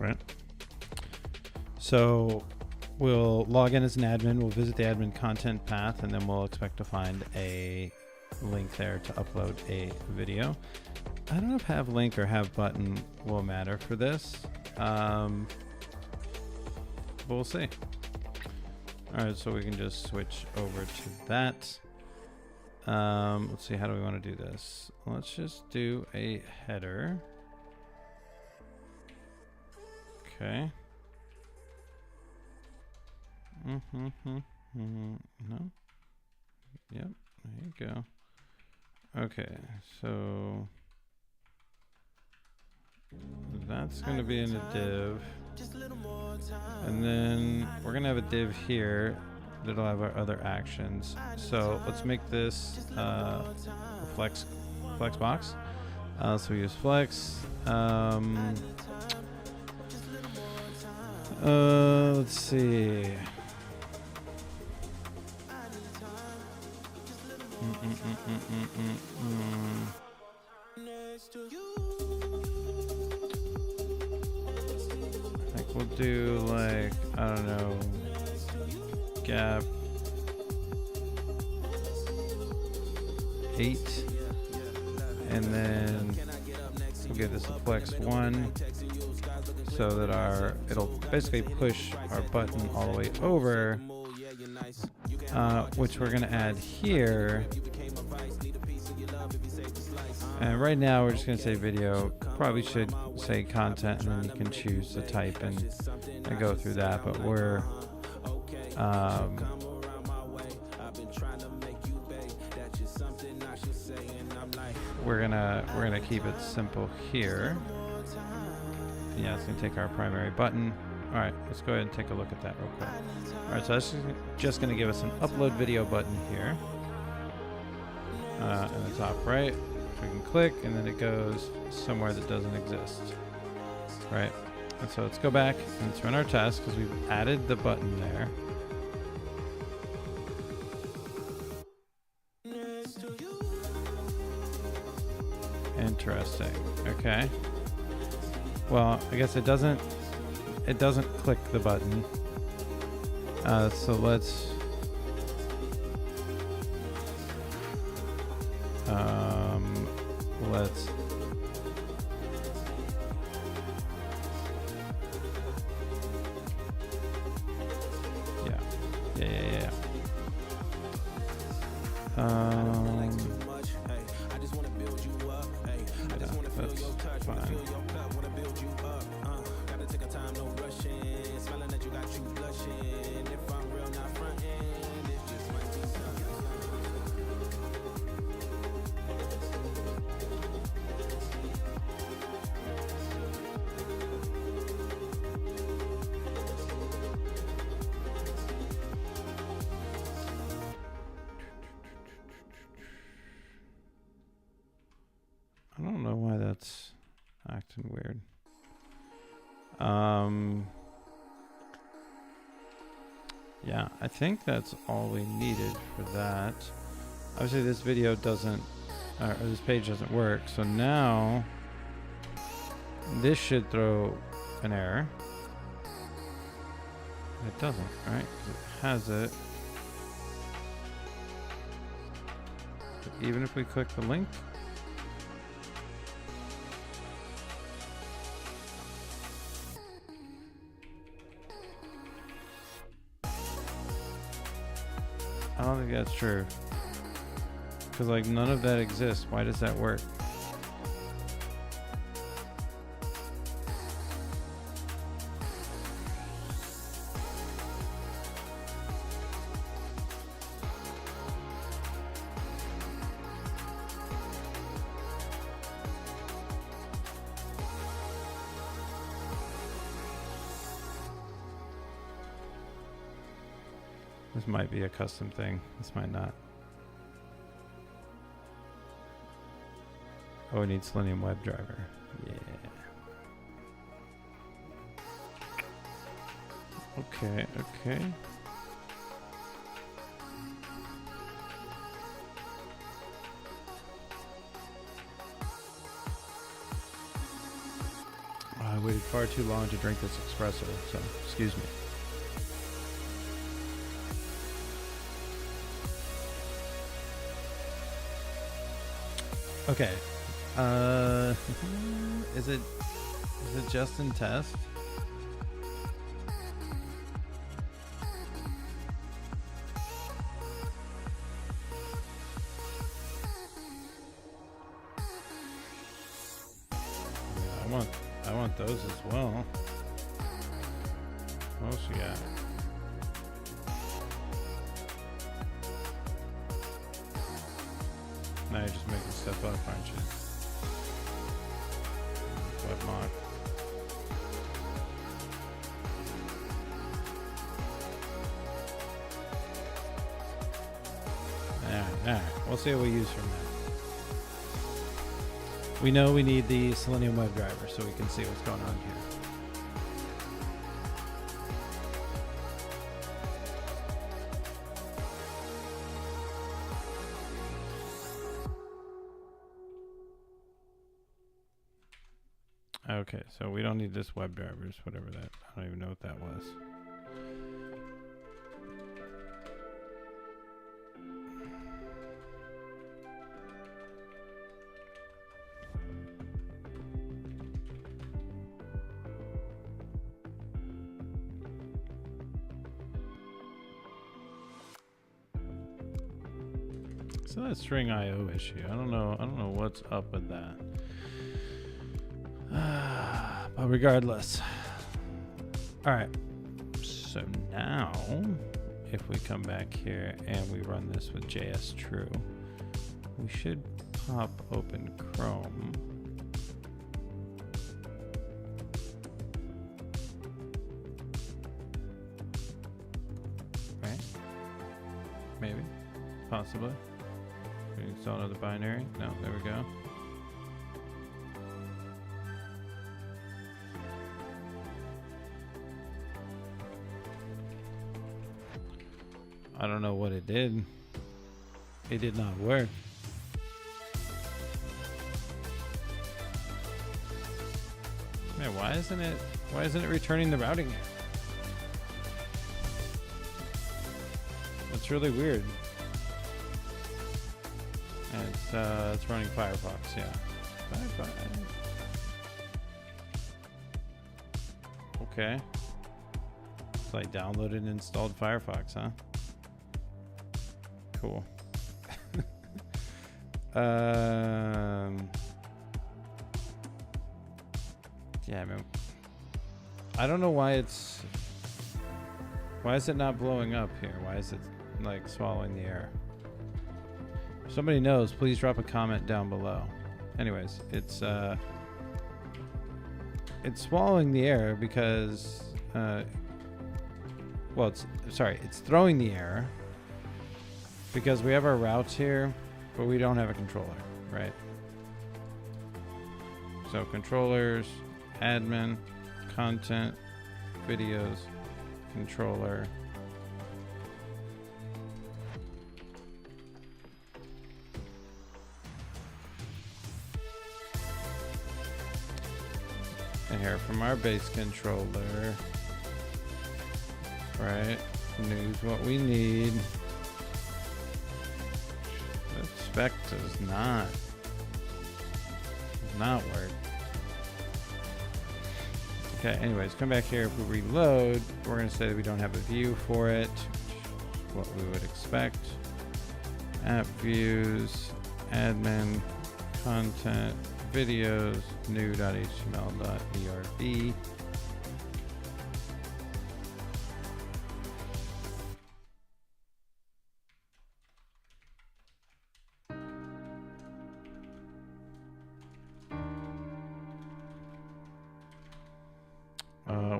right. So we'll log in as an admin, we'll visit the admin content path, and then we'll expect to find a link there to upload a video. I don't know if have link or have button will matter for this. But we'll see. All right, so we can just switch over to that. Let's see, how do we want to do this? Let's just do a header. Okay. No. Yep. There you go. Okay. So that's going to be in a div. And then we're going to have a div here that'll have our other actions. So let's make this a flex box. So we use flex. Let's see. we'll do like, I don't know, gap 8, and then we'll give this a flex 1 so that it'll basically push our button all the way over, which we're going to add here. And right now we're just going to say video. Probably should say content, and then you can choose to type and go through that. But we're gonna keep it simple here. Yeah, it's gonna take our primary button. All right, let's go ahead and take a look at that real quick. All right, so that's just gonna give us an upload video button here in the top right. We can click, and then it goes somewhere that doesn't exist, right? And so let's go back and let's run our test because we've added the button there. Interesting. Okay. Well, I guess it doesn't click the button. So let's yeah. That's fine. I don't know why that's acting weird. Yeah, I think that's all we needed for that. Obviously this video doesn't, or this page doesn't work, so now this should throw an error. It doesn't, right? 'Cause it has it. But even if we click the link, I don't think that's true. Because like none of that exists. Why does that work? This might be a custom thing. This might not. Oh, we need Selenium WebDriver. Yeah. Okay. I waited far too long to drink this espresso, so excuse me. Okay. Is it just in test? Yeah, I want those as well. What else you got? Now you're just making stuff up, aren't you? Webmock. Alright, we'll see what we use from that. We know we need the Selenium WebDriver so we can see what's going on here. Okay, so we don't need this web drivers, whatever that. I don't even know what that was. So that string IO issue. I don't know what's up with that. But regardless. All right. So now if we come back here and we run this with JS true, we should pop open Chrome. Right? Maybe. Possibly. We install another binary. No, there we go. I don't know what it did. It did not work. Man, why isn't it returning the routing error? That's really weird. And it's running Firefox, yeah. Okay. So I downloaded and installed Firefox, huh? Cool. Yeah, man. I don't know why is it not blowing up here? Why is it like swallowing the air? If somebody knows, please drop a comment down below. Anyways, it's swallowing the air because it's throwing the error because we have our routes here, but we don't have a controller, right? So controllers, admin, content, videos, controller. And here from our base controller, right? News what we need. The spec does not work. Okay, anyways, come back here. If we reload, we're going to say that we don't have a view for it, what we would expect. App views, admin, content, videos, new.html.erb.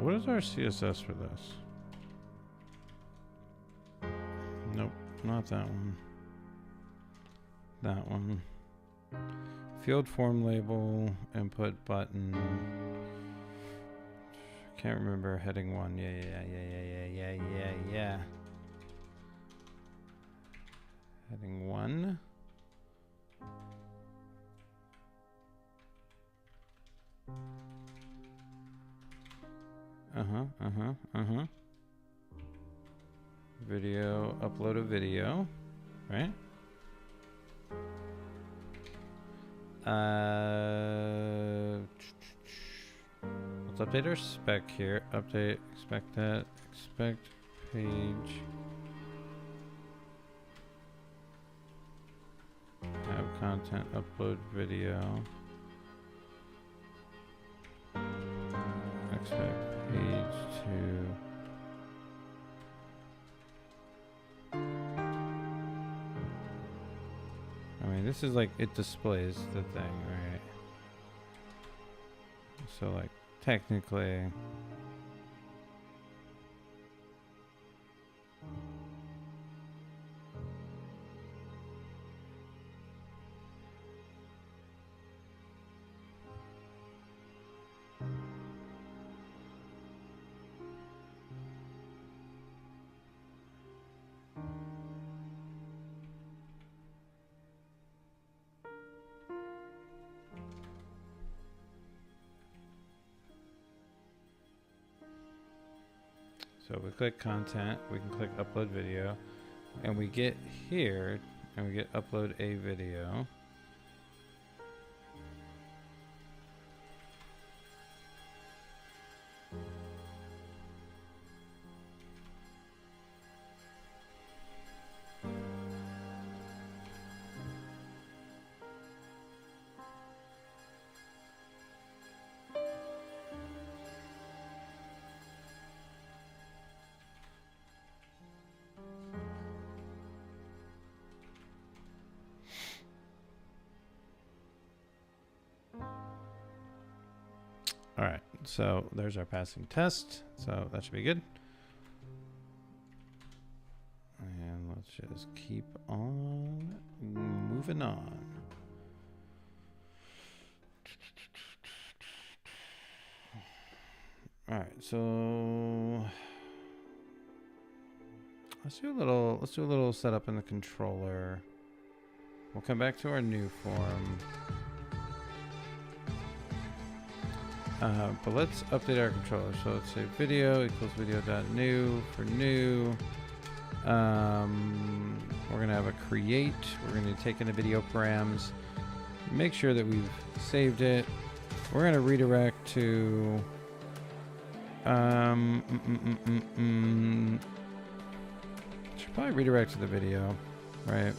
What is our CSS for this? Nope, not that one. That one. Field form label, input button. Can't remember heading one. Yeah. Heading one. Video, upload a video, right? Let's update our spec here. Update, expect that, expect page. Have content, upload video. Expect page to. I mean, this is like, it displays the thing, right? So like, technically. So if we click content, we can click upload video, and we get here and we get upload a video. All right, so there's our passing test. So that should be good. And let's just keep on moving on. All right, so let's do a little setup in the controller. We'll come back to our new form. But let's update our controller. So let's say video equals video.new for new. We're gonna have a create. We're gonna take in the video params. Make sure that we've saved it. We're gonna redirect to should probably redirect to the video, right?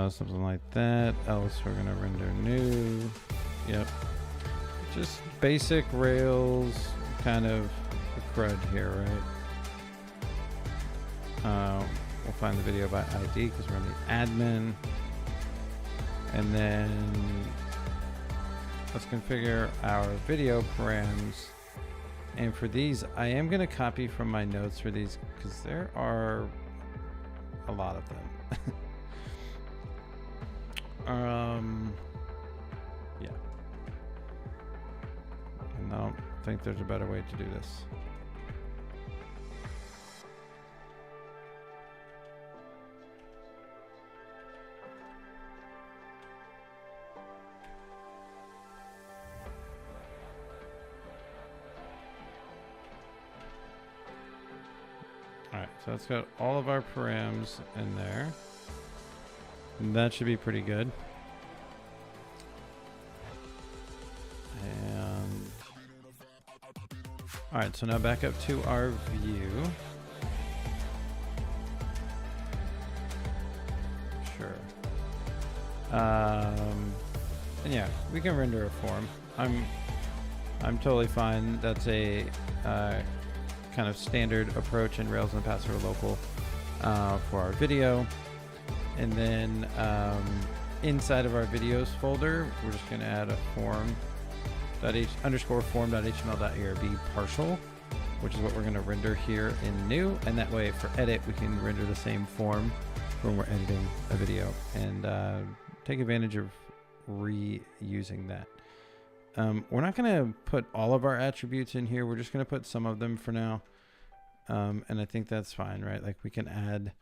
Something like that. Else we're gonna render new. Yep. Just basic Rails kind of crud here, right? We'll find the video by ID because we're in the admin. And then let's configure our video params. And for these, I am gonna copy from my notes for these because there are a lot of them. Yeah. And I don't think there's a better way to do this. All right, so it's got all of our params in there. And that should be pretty good. And all right, so now back up to our view. Sure. And yeah, we can render a form. I'm totally fine. That's a kind of standard approach in Rails and Pass or local for our video. And then inside of our videos folder, we're just going to add a form.form.html.arb partial, which is what we're going to render here in new. And that way for edit, we can render the same form when we're editing a video and take advantage of reusing that. We're not going to put all of our attributes in here. We're just going to put some of them for now. And I think that's fine, right? Like we can add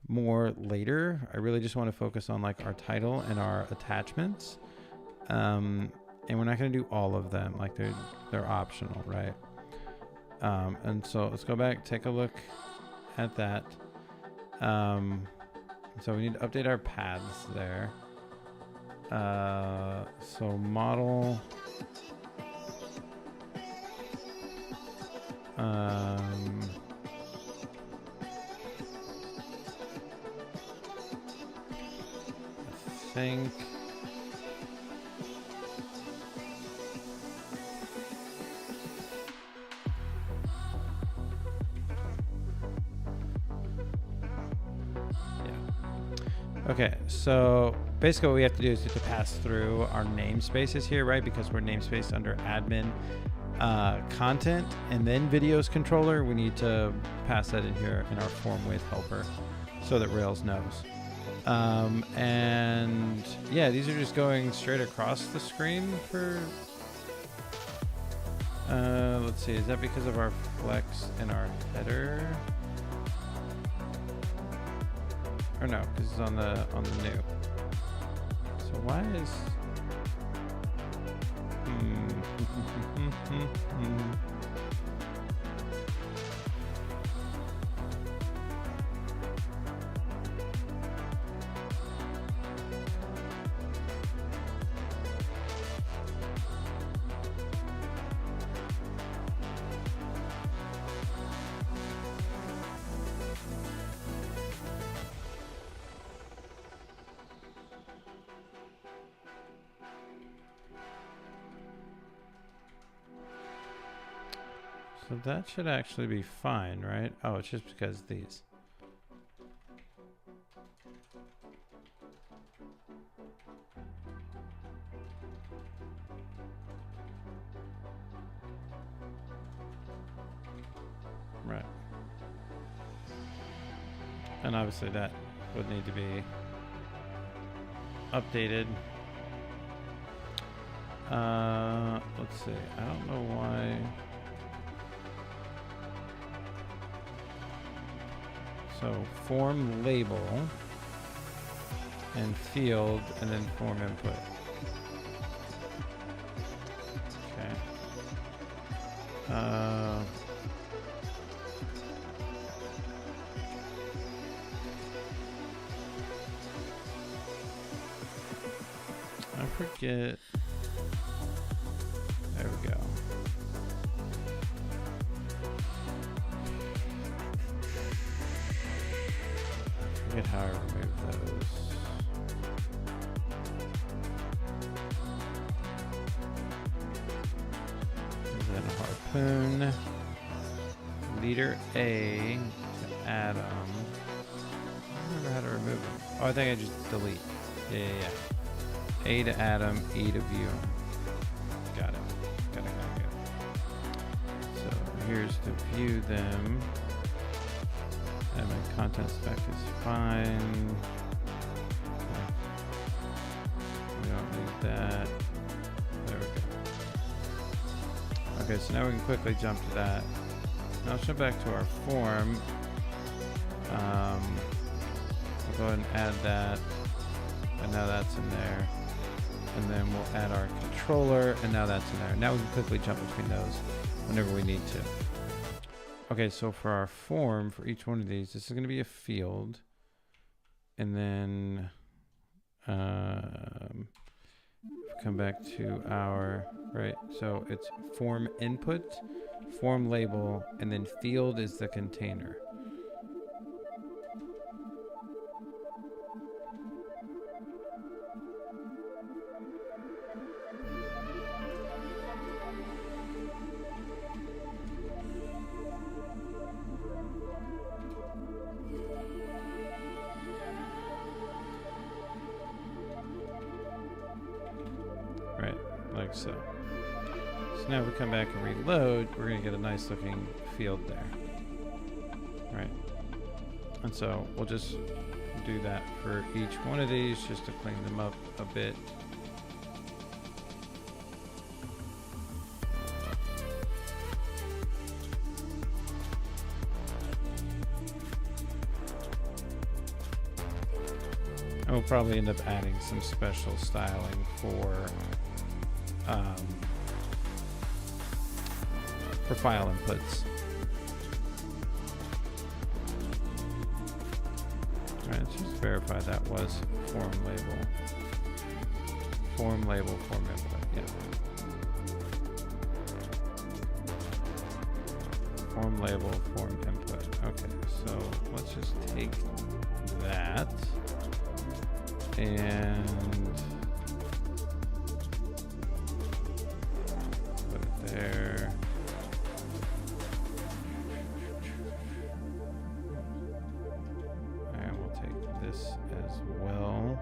more later. I really just want to focus on like our title and our attachments. And we're not going to do all of them. Like they're optional, right? And so let's go back, take a look at that. So we need to update our paths there. So model, I think okay, so basically what we have to do is to pass through our namespaces here, right? Because we're namespaced under admin content and then videos controller. We need to pass that in here in our form with helper so that Rails knows. And yeah, these are just going straight across the screen for, let's see, is that because of our flex and our header? Or no, because it's on the new. So why is so that should actually be fine, right? Oh, it's just because these. Right. And obviously that would need to be updated. Let's see. I don't know why. So form label and field and then form input. Okay. I forget. There we go. I forget how I remove those. And then harpoon. Leader A to Adam. I don't remember how to remove them. Oh, I think I just delete. Yeah. A to Adam, E to view. Got it. Got it. So here's to view them. And my content spec is fine. Okay. We don't need that. There we go. Okay, so now we can quickly jump to that. Now let's jump back to our form. We'll go ahead and add that. And now that's in there. And then we'll add our controller, and now that's in there. Now we can quickly jump between those whenever we need to. Okay, so for our form, for each one of these, this is going to be a field. And then come back to our, right, so it's form input, form label, and then field is the container. Right, like so. So now if we come back and reload, we're going to get a nice looking field there. Right. And so we'll just do that for each one of these just to clean them up a bit. And we'll probably end up adding some special styling for file inputs. Alright, let's just verify that was form label. Form label, form input, yeah. Form label, form input. Okay, so let's just take that and put it there. And we'll take this as well.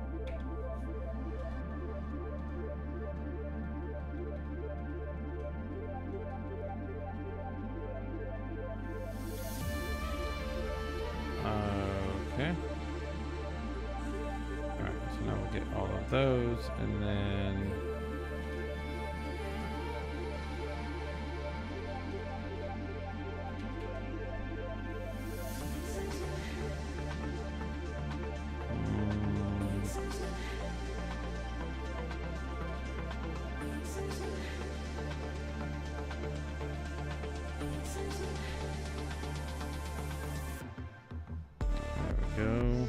Okay. those, and then go.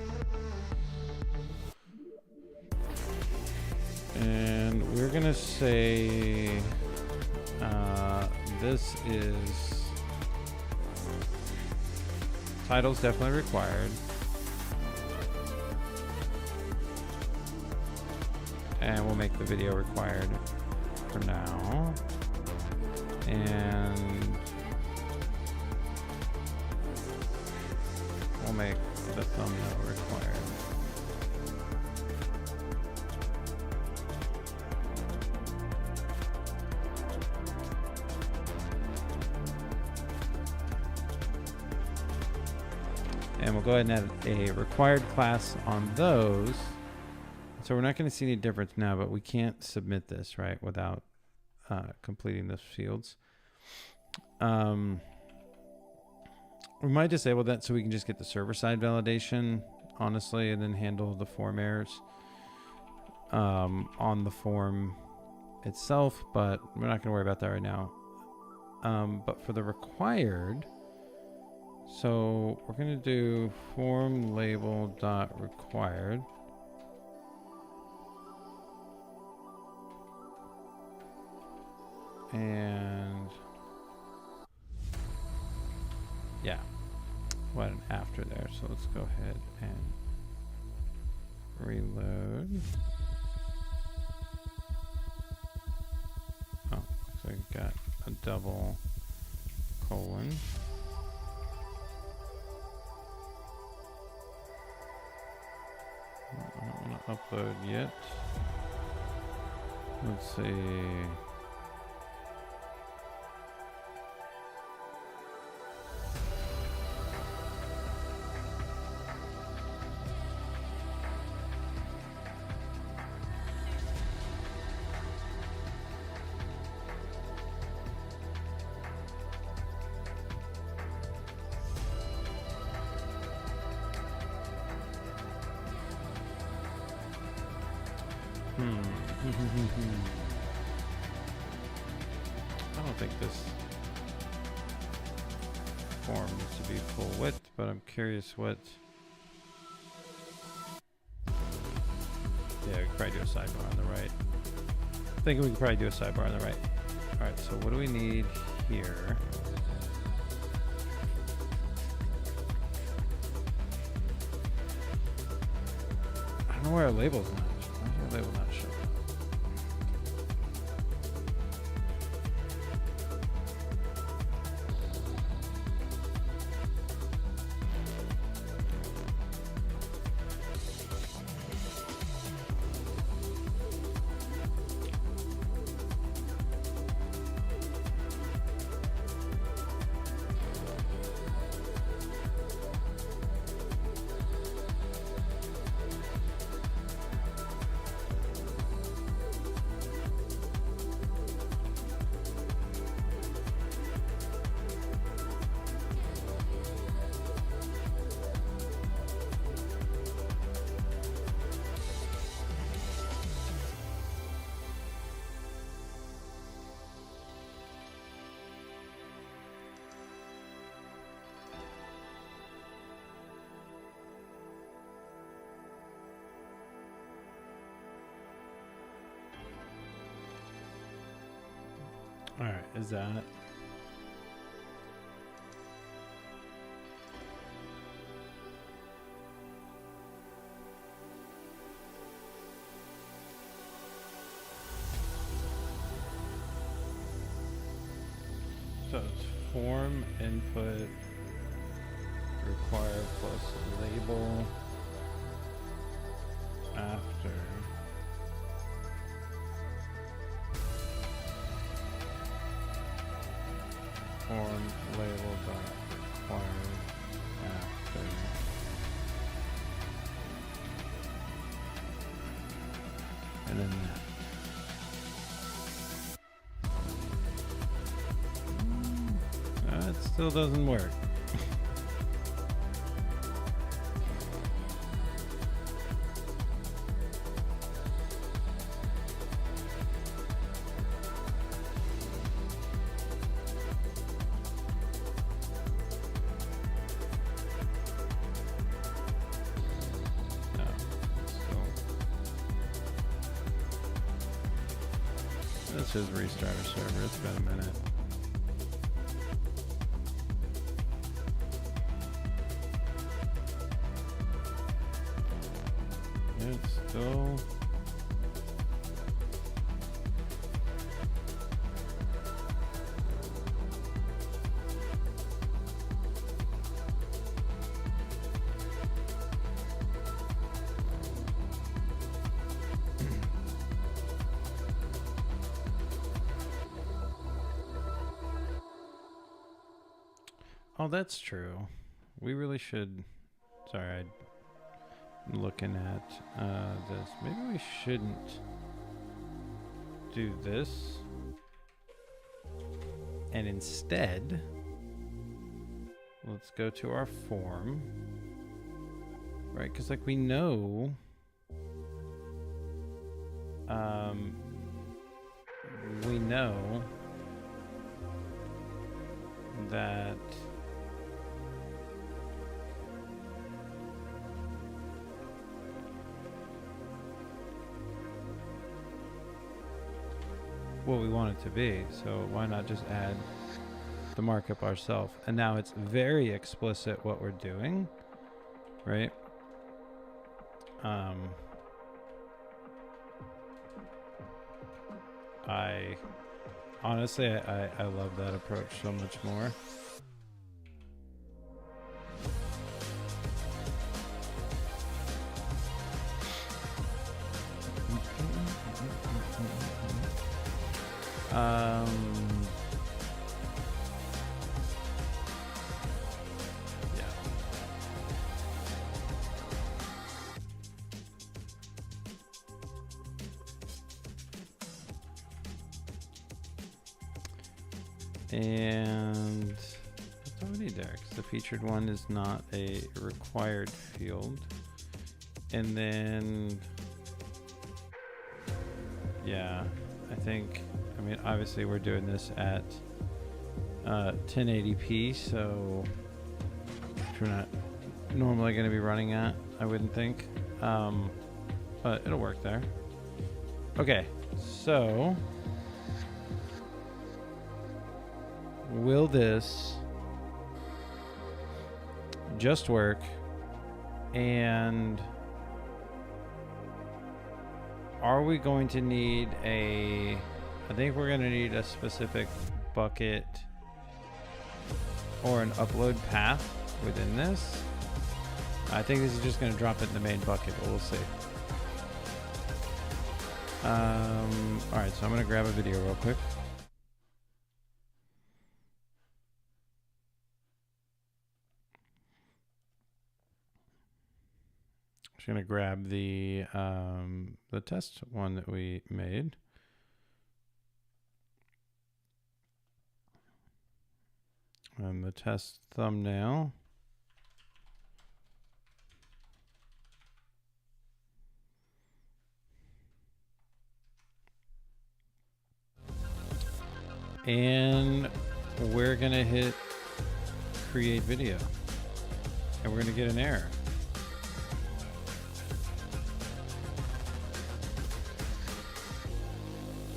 And we're gonna say this is title's definitely required, and we'll make the video required for now, and we'll make the thumbnail required. And we'll go ahead and add a required class on those. So we're not going to see any difference now, but we can't submit this, right, without completing those fields. We might disable that so we can just get the server-side validation, honestly, and then handle the form errors on the form itself, but we're not going to worry about that right now. But for the required, so we're going to do form label dot required. And yeah, what an after there. So let's go ahead and reload. Oh, so we got a double colon. I don't want to upload yet. Let's see. I don't think this form needs to be full width, but I'm curious what. Yeah, we could probably do a sidebar on the right. I think we could probably do a sidebar on the right. All right, so what do we need here? I don't know where our label's not. Why is our label not showing? All right, is that? So it's form input required plus label after. Form label dot required after. Still doesn't work. Let's just restart our server. It's been a minute. It's still... Oh, that's true. We really should... Sorry, I'm looking at this. Maybe we shouldn't do this. And instead, let's go to our form. Right, because like we know... we know that... what we want it to be, so why not just add the markup ourselves? And now it's very explicit what we're doing, right? I honestly I love that approach so much more. Yeah. And that's all we need there, because the featured one is not a required field. And then, yeah, I think, I mean, obviously we're doing this at 1080p, so which we're not normally going to be running at, I wouldn't think, but it'll work there. Okay, so will this just work? And are we going to need a... I think we're going to need a specific bucket or an upload path within this. I think this is just going to drop it in the main bucket, but we'll see. Alright, so I'm going to grab a video real quick. Just going to grab the test one that we made. And the test thumbnail. And we're going to hit create video. And we're going to get an error.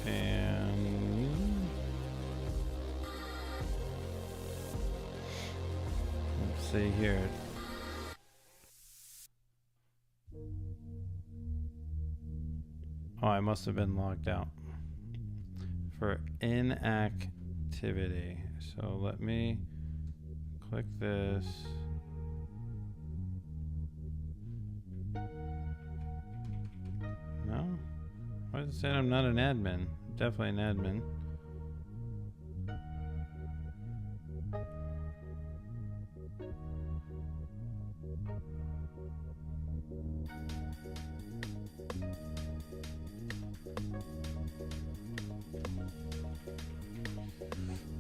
And let's see here. Oh, I must have been logged out for inactivity. So let me click this. No? Why does it say I'm not an admin? Definitely an admin.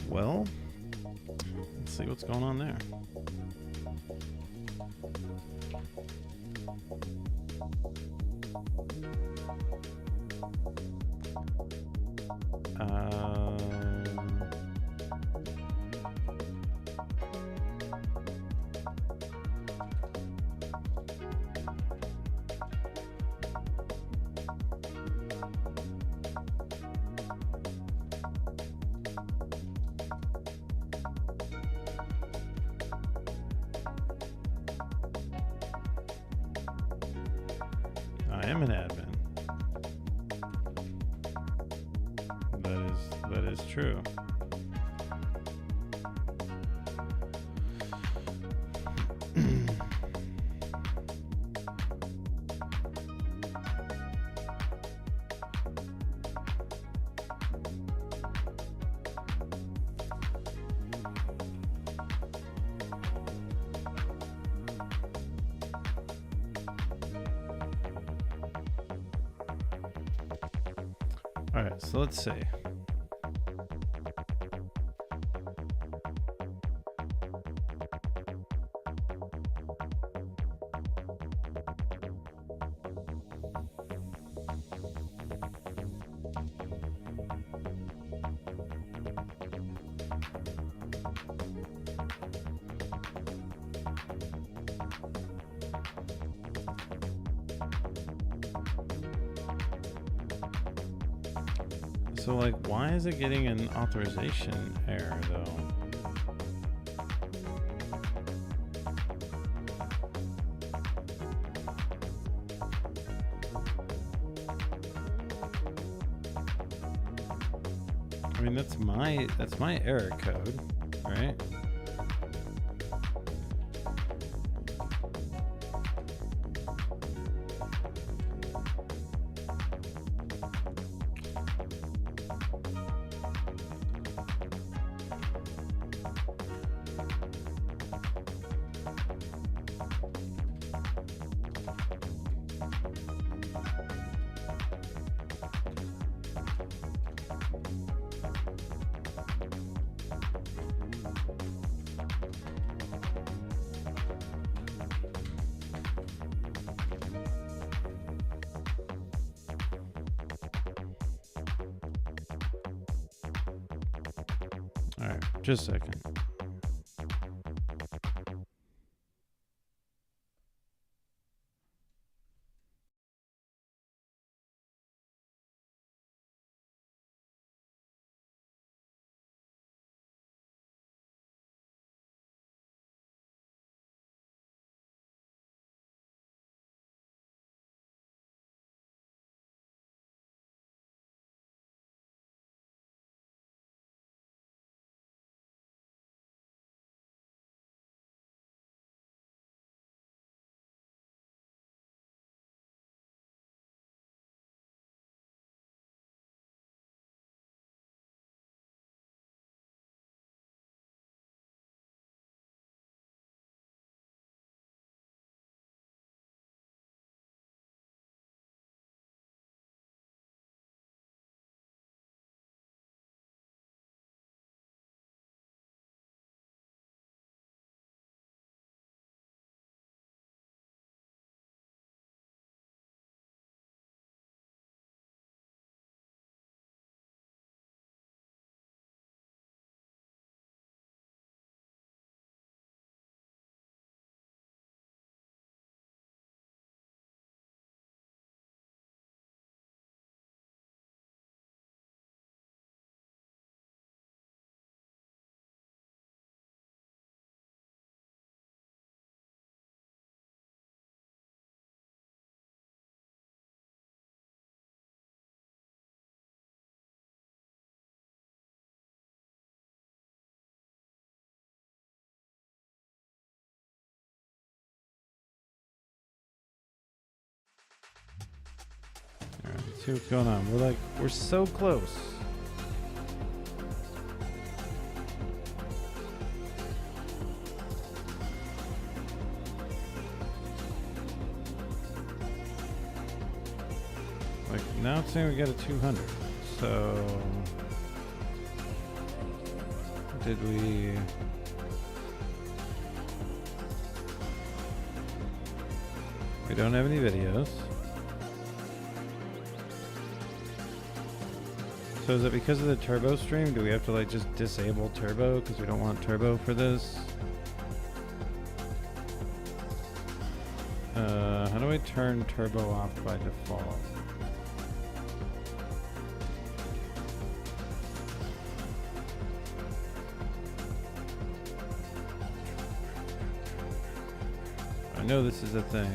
Well, let's see what's going on there. I am an admin. That is true. All right, so let's see. So, like, why is it getting an authorization error, though? I mean, that's my error code, right? All right, just a second. All right, let's see what's going on. We're so close. Like, now it's saying we got a 200. So, did we... We don't have any videos. So is it because of the turbo stream? Do we have to like just disable turbo because we don't want turbo for this? How do I turn turbo off by default? I know this is a thing.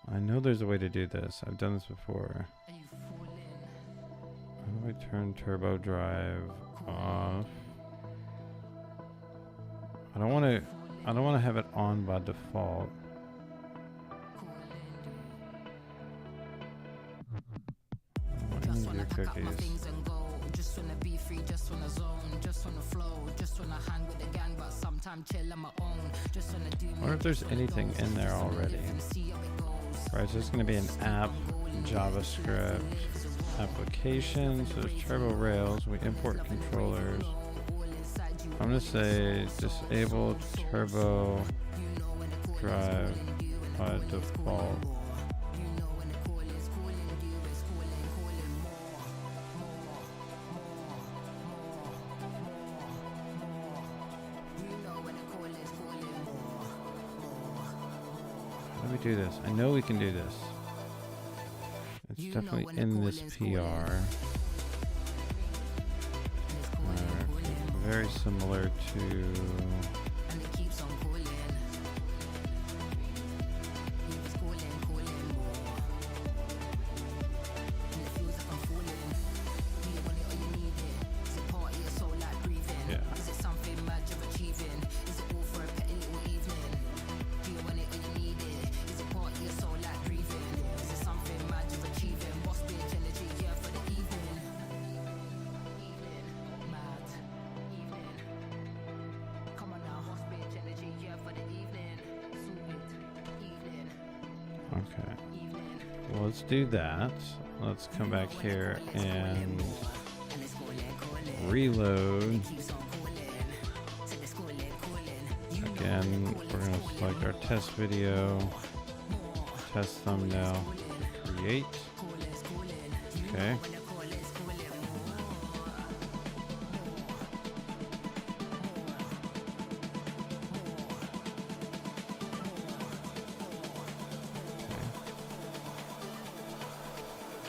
I know there's a way to do this. I've done this before. How do I turn turbo drive off? I don't want to have it on by default. Cookies. Just wanna be free, just wanna zone, just wanna flow, just wanna hang with the gang, but sometimes chill on my own. Just wanna do. I wonder if there's anything in there already. Right, so it's going to be an app, JavaScript, application. So there's turbo rails. We import controllers. I'm going to say disable turbo drive by default. How do we do this? I know we can do this. It's definitely in this PR. Very similar to... Okay, well, let's do that. Let's come back here and reload. Again, we're going to select our test video, test thumbnail, create. Okay.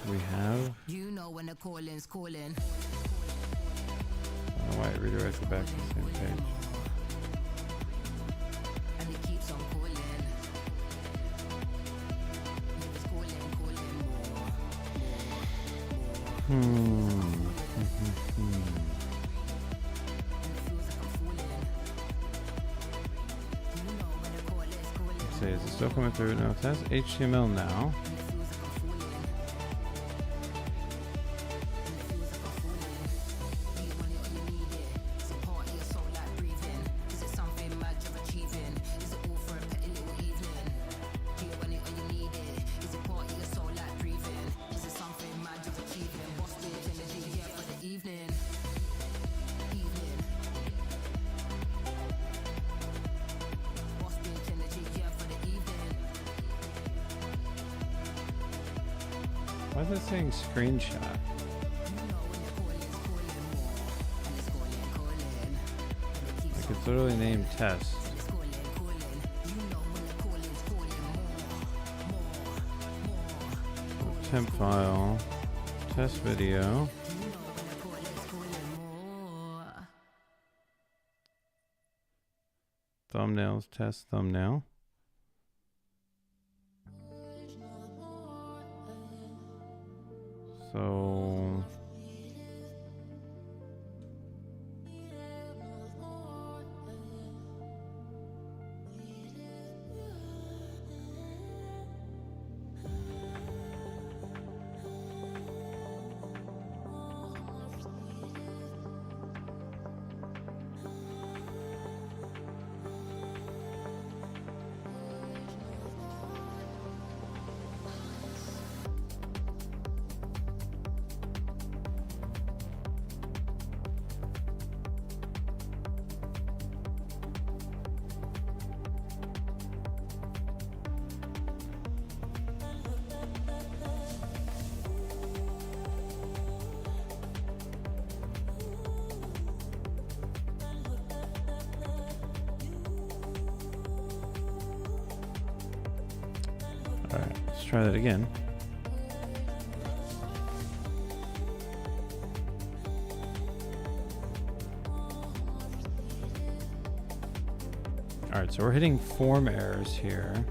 We have. You know when the calling's calling. Oh, why it redirects it back to the same page. And it keeps on calling. It's calling Let's see, is it still coming through? No, it says HTML now. Why is it saying screenshot? Like it's literally named test. Temp file, test video. Thumbnails, test thumbnail. So All right, let's try that again. All right, so we're hitting form errors here.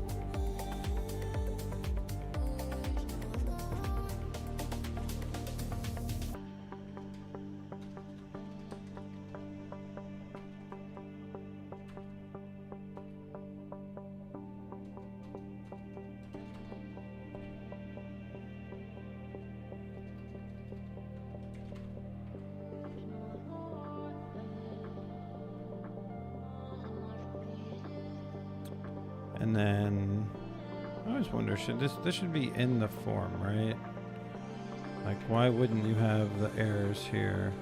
And then I always wonder, should this should be in the form, right? Like, why wouldn't you have the errors here?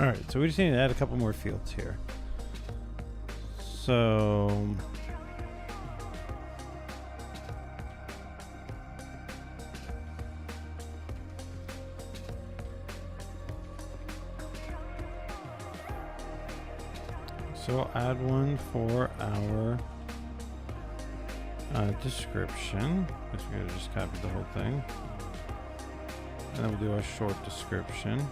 All right, so we just need to add a couple more fields here. So I'll add one for our description, which we're going to just copy the whole thing. And then we'll do our short description.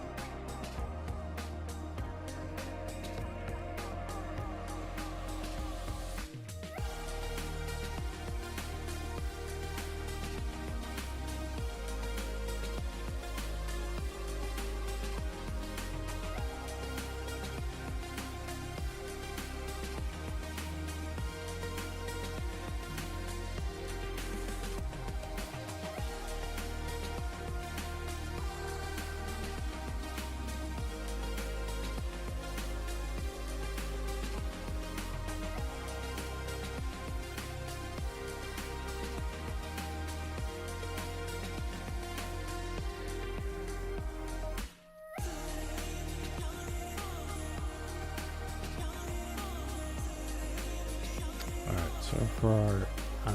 So for our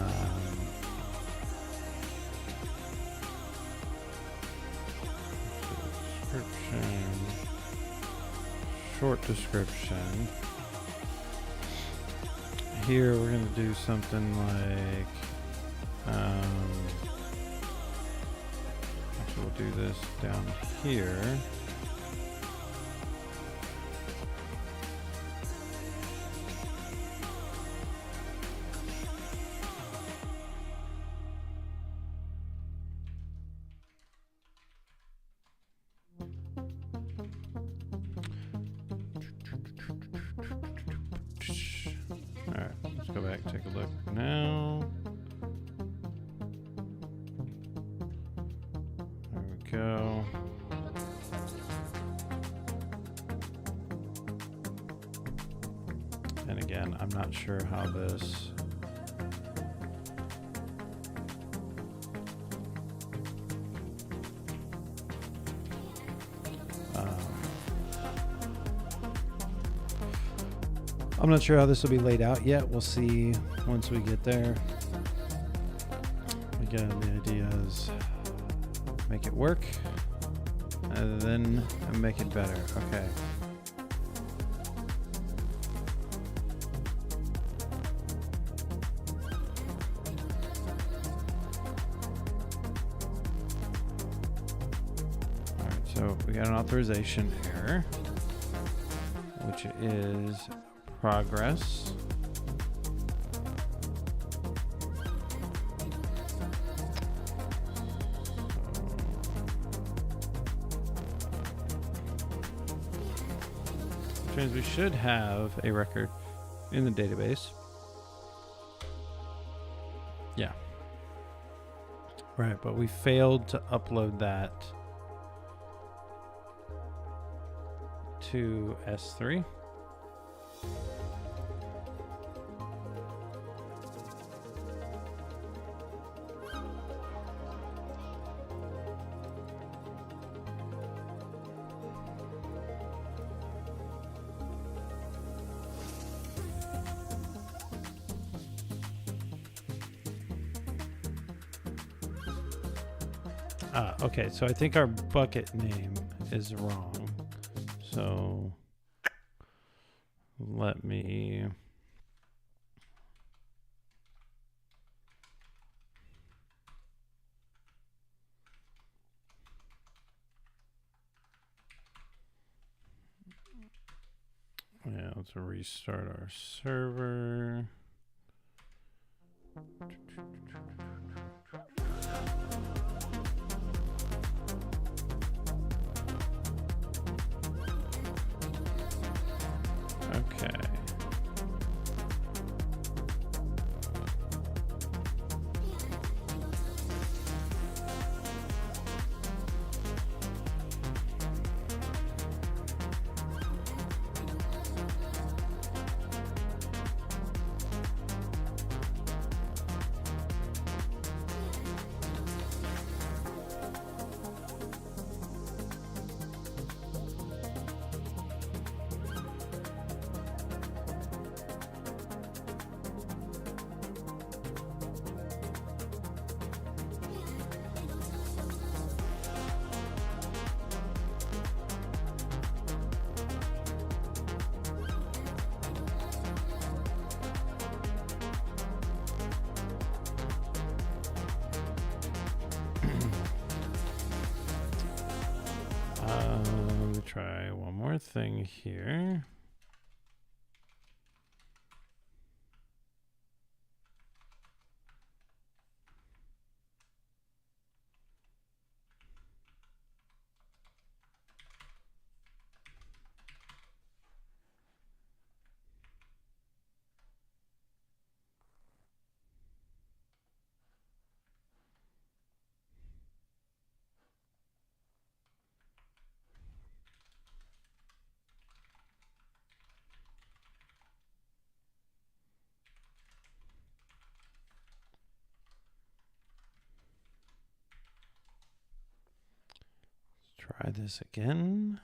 description, short description, here we're going to do something like, actually we'll do this down here. go back and take a look now. There we go. And again, I'm not sure how this... I'm not sure how this will be laid out yet. We'll see once we get there. Again, the idea is make it work and then make it better. Okay. All right, so we got an authorization error, which is progress. Which means we should have a record in the database. Yeah. Right, but we failed to upload that to S3. Okay, so I think our bucket name is wrong. So let me... Yeah, let's restart our server. Okay. Let me try one more thing here. Try this again.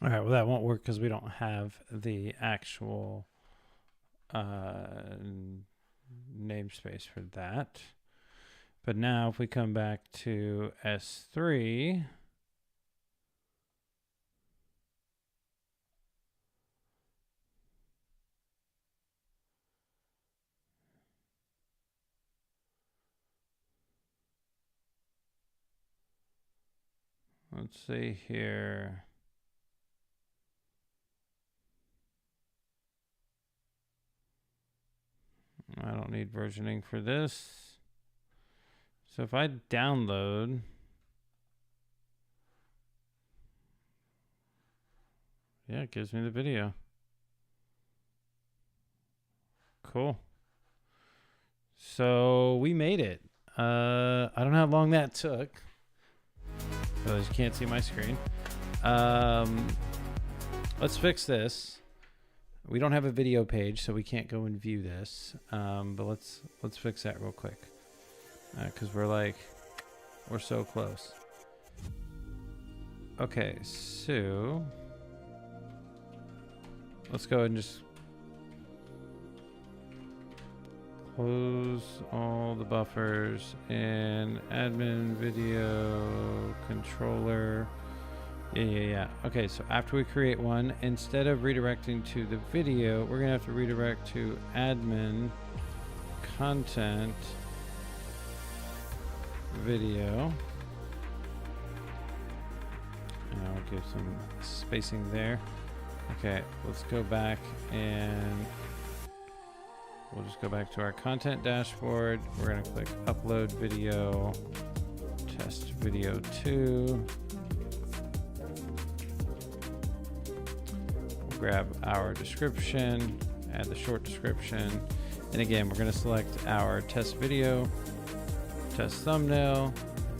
All right, well, that won't work because we don't have the actual namespace for that. But now if we come back to S3, let's see here. I don't need versioning for this. So if I download, yeah, it gives me the video. Cool. So we made it. I don't know how long that took, because you can't see my screen. Let's fix this. We don't have a video page, so we can't go and view this. But let's fix that real quick, because we're so close. Okay, so let's go ahead and just close all the buffers in admin video controller. Yeah. Okay, so after we create one, instead of redirecting to the video, we're gonna have to redirect to admin content video. And I'll give some spacing there. Okay, let's go back and we'll just go back to our content dashboard. We're gonna click upload video, test video 2. We'll grab our description, add the short description. And again, we're gonna select our test video, test thumbnail.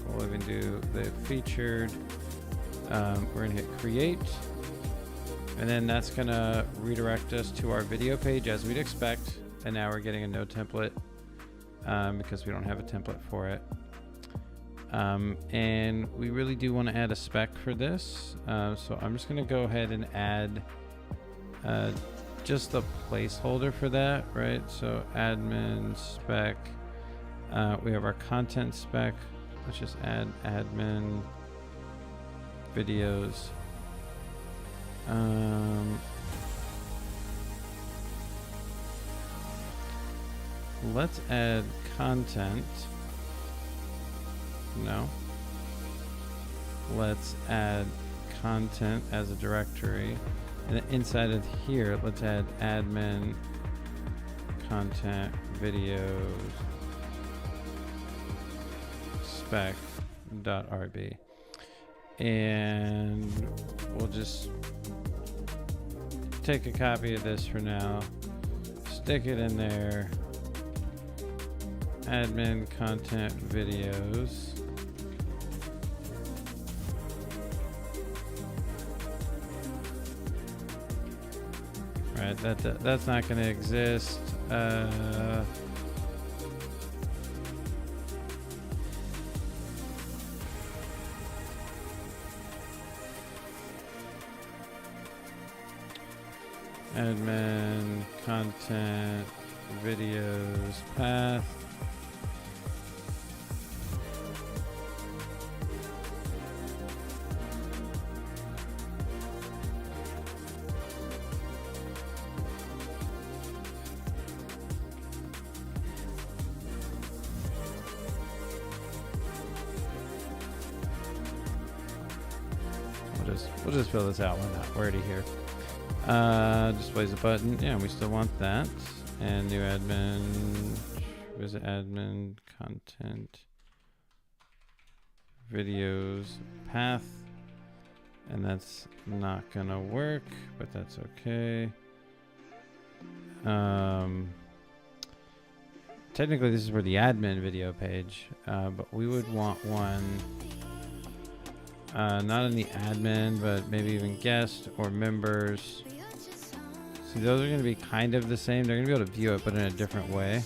We'll even do the featured. We're gonna hit create. And then that's gonna redirect us to our video page as we'd expect. And now we're getting a no template because we don't have a template for it. And we really do want to add a spec for this. So I'm just going to go ahead and add just the placeholder for that, right? So admin spec. We have our content spec. Let's just add admin videos. Let's add content. No. Let's add content as a directory. And then inside of here, let's add admin content videos spec.rb. And we'll just take a copy of this for now, stick it in there. Admin content videos. Right, that's not going to exist. Admin content videos path. We'll just fill this out. We're already here. Displays a button. Yeah, we still want that. And new admin. Visit admin content videos path. And that's not gonna work, but that's okay. Technically, this is for the admin video page, but we would want one. Not in the admin, but maybe even guest or members. See, those are going to be kind of the same. They're going to be able to view it, but in a different way.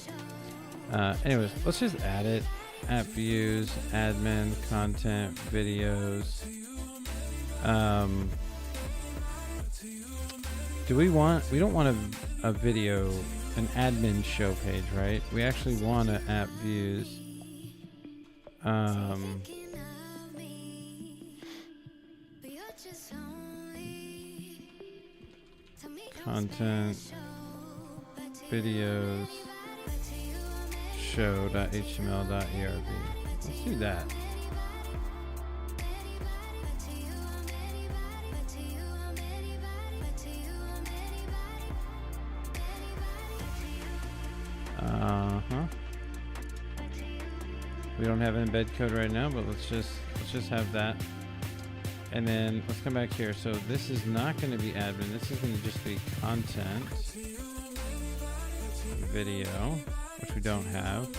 Anyways, let's just add it. App views, admin, content, videos. we don't want a video, an admin show page, right? We actually want to app views. Content, videos, show.html.erb. Let's do that. We don't have embed code right now, but let's just have that. And then let's come back here. So this is not going to be admin. This is going to just be content, video, which we don't have.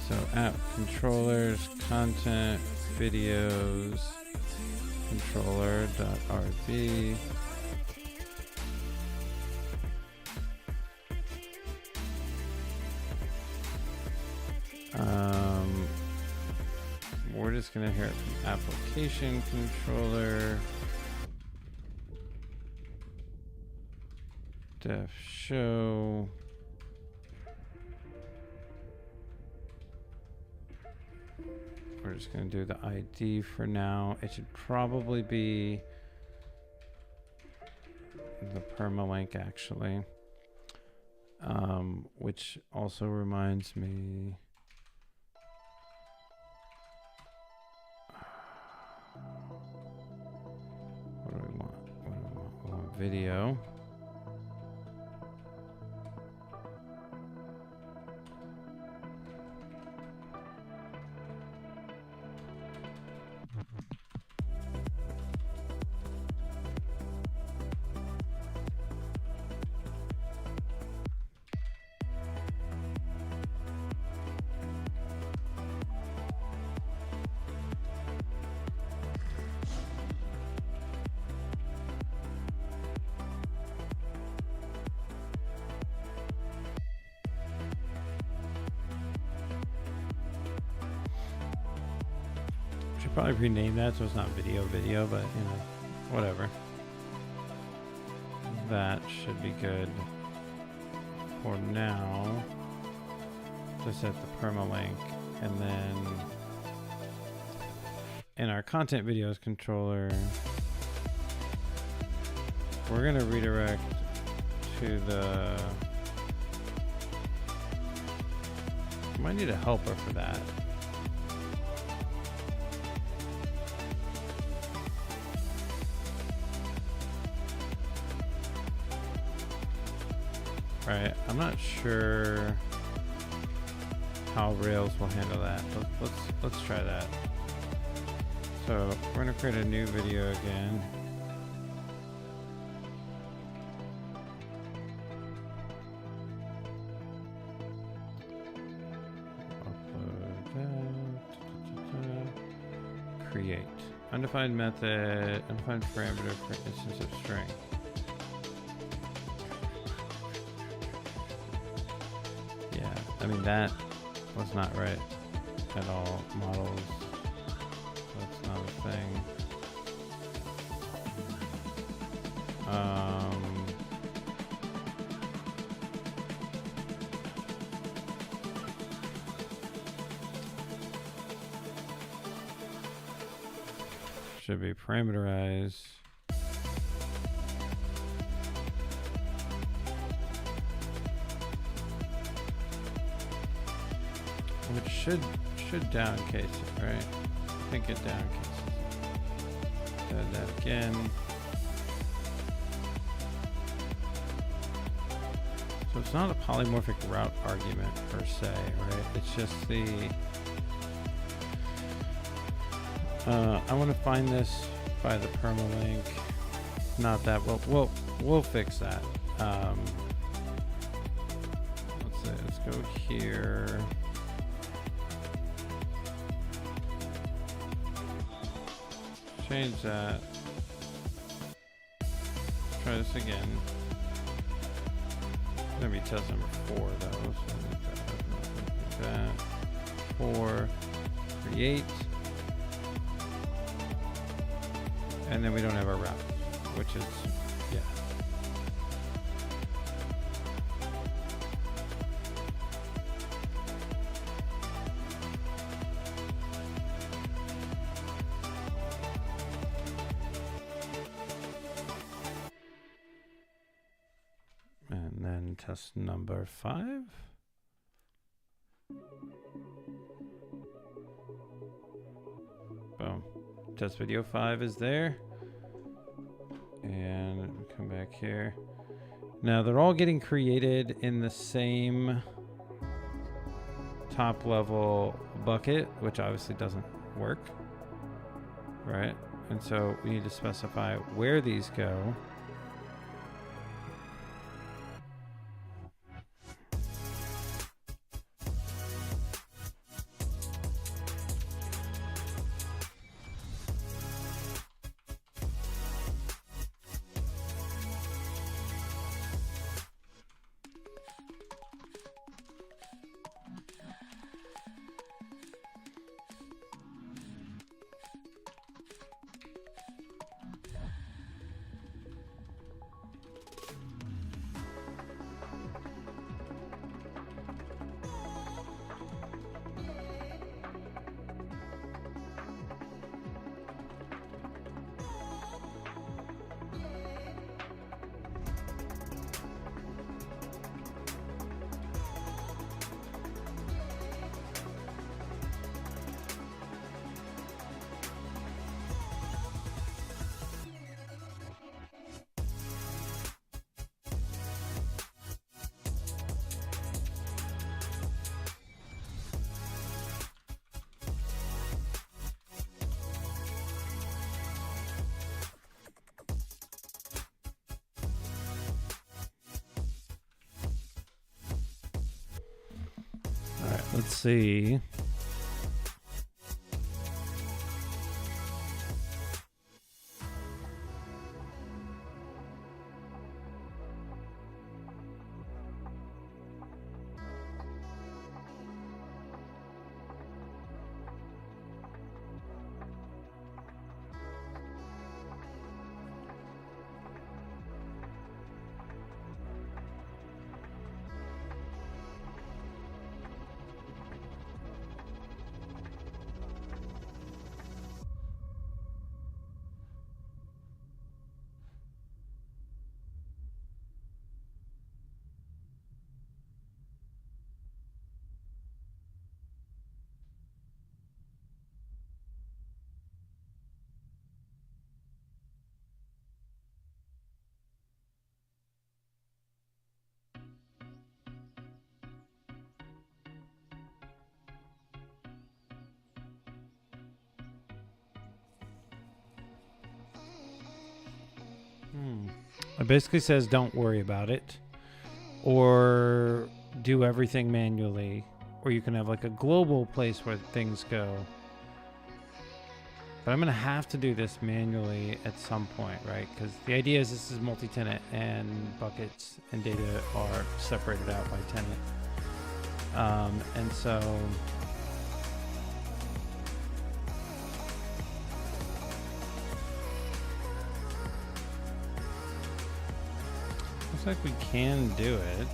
So app controllers, content, videos, controller.rb. We're just going to hear it from application controller, def show, we're just going to do the ID for now. It should probably be the permalink actually, which also reminds me. What do we want? We want video. Should probably rename that so it's not video, but you know, whatever. That should be good for now. Just set the permalink, and then in our content videos controller, we're gonna redirect to the. Might need a helper for that. Right, I'm not sure how Rails will handle that. Let's try that. So we're gonna create a new video again. Upload that. Create. Undefined method, undefined parameter for instance of string. I mean, that was not right at all. Models, that's not a thing. Should be parameterized. Which should downcase it, right? I think it downcases it. Do that again. So it's not a polymorphic route argument per se, right? It's just the I want to find this by the permalink. Not that we'll fix that. Let's say let's go here. Change that. Try this again. It's gonna be test number 4 though. So that. 4. Create. And then we don't have our route, which is, yeah. then test number 5. Boom. Test video 5 is there. And come back here. Now they're all getting created in the same top level bucket, which obviously doesn't work, right? And so we need to specify where these go. All right, let's see. It basically says don't worry about it, or do everything manually, or you can have like a global place where things go. But I'm going to have to do this manually at some point, right? Because the idea is this is multi-tenant and buckets and data are separated out by tenant. And so looks like we can do it.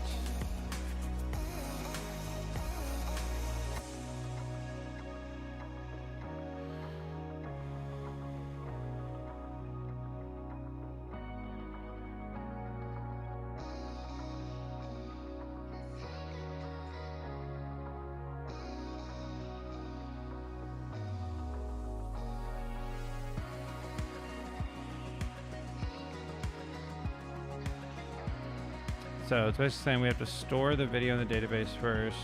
So it's basically saying we have to store the video in the database first.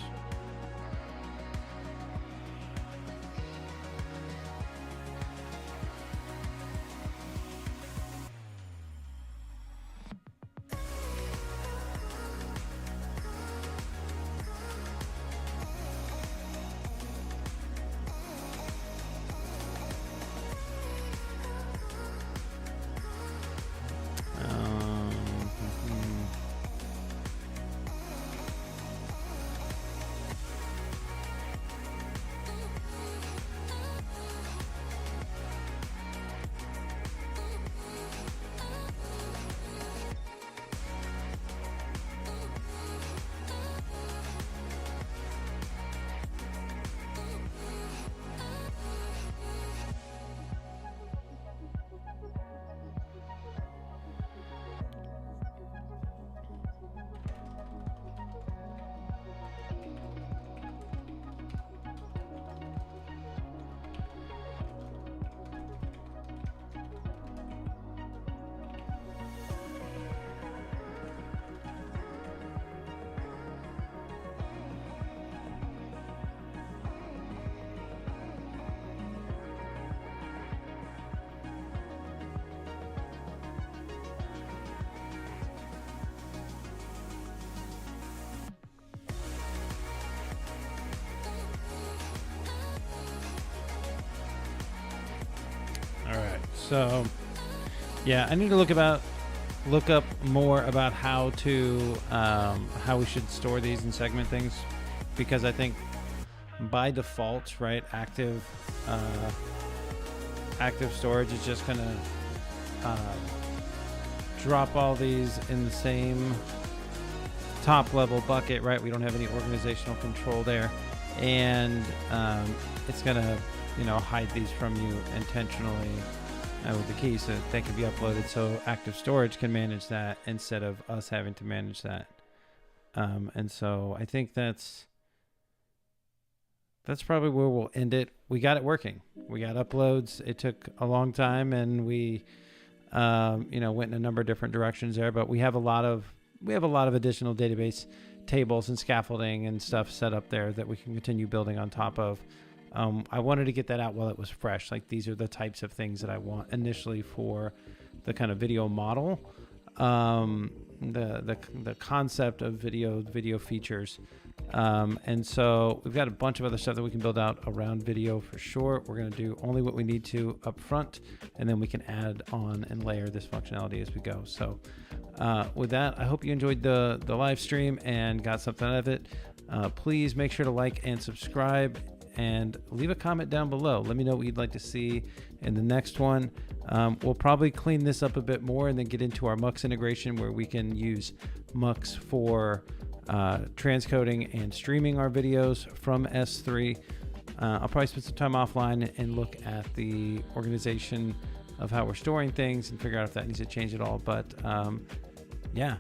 So yeah, I need to look up more about how we should store these and segment things, because I think by default, right, active storage is just gonna drop all these in the same top level bucket, right? We don't have any organizational control there, and it's gonna hide these from you intentionally with the key, so that they can be uploaded, so active storage can manage that instead of us having to manage that. And so I think that's probably where we'll end it. We got it working. We got uploads. It took a long time, and we went in a number of different directions there, but we have a lot of additional database tables and scaffolding and stuff set up there that we can continue building on top of. I wanted to get that out while it was fresh. Like, these are the types of things that I want initially for the kind of video model, the concept of video features. And so we've got a bunch of other stuff that we can build out around video for sure. We're going to do only what we need to up front, and then we can add on and layer this functionality as we go. So with that, I hope you enjoyed the live stream and got something out of it. Please make sure to like and subscribe, and leave a comment down below. Let me know what you'd like to see in the next one. We'll probably clean this up a bit more and then get into our Mux integration, where we can use Mux for transcoding and streaming our videos from S3. I'll probably spend some time offline and look at the organization of how we're storing things and figure out if that needs to change at all. But yeah,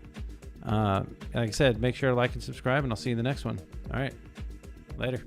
like I said, make sure to like and subscribe, and I'll see you in the next one. All right, later.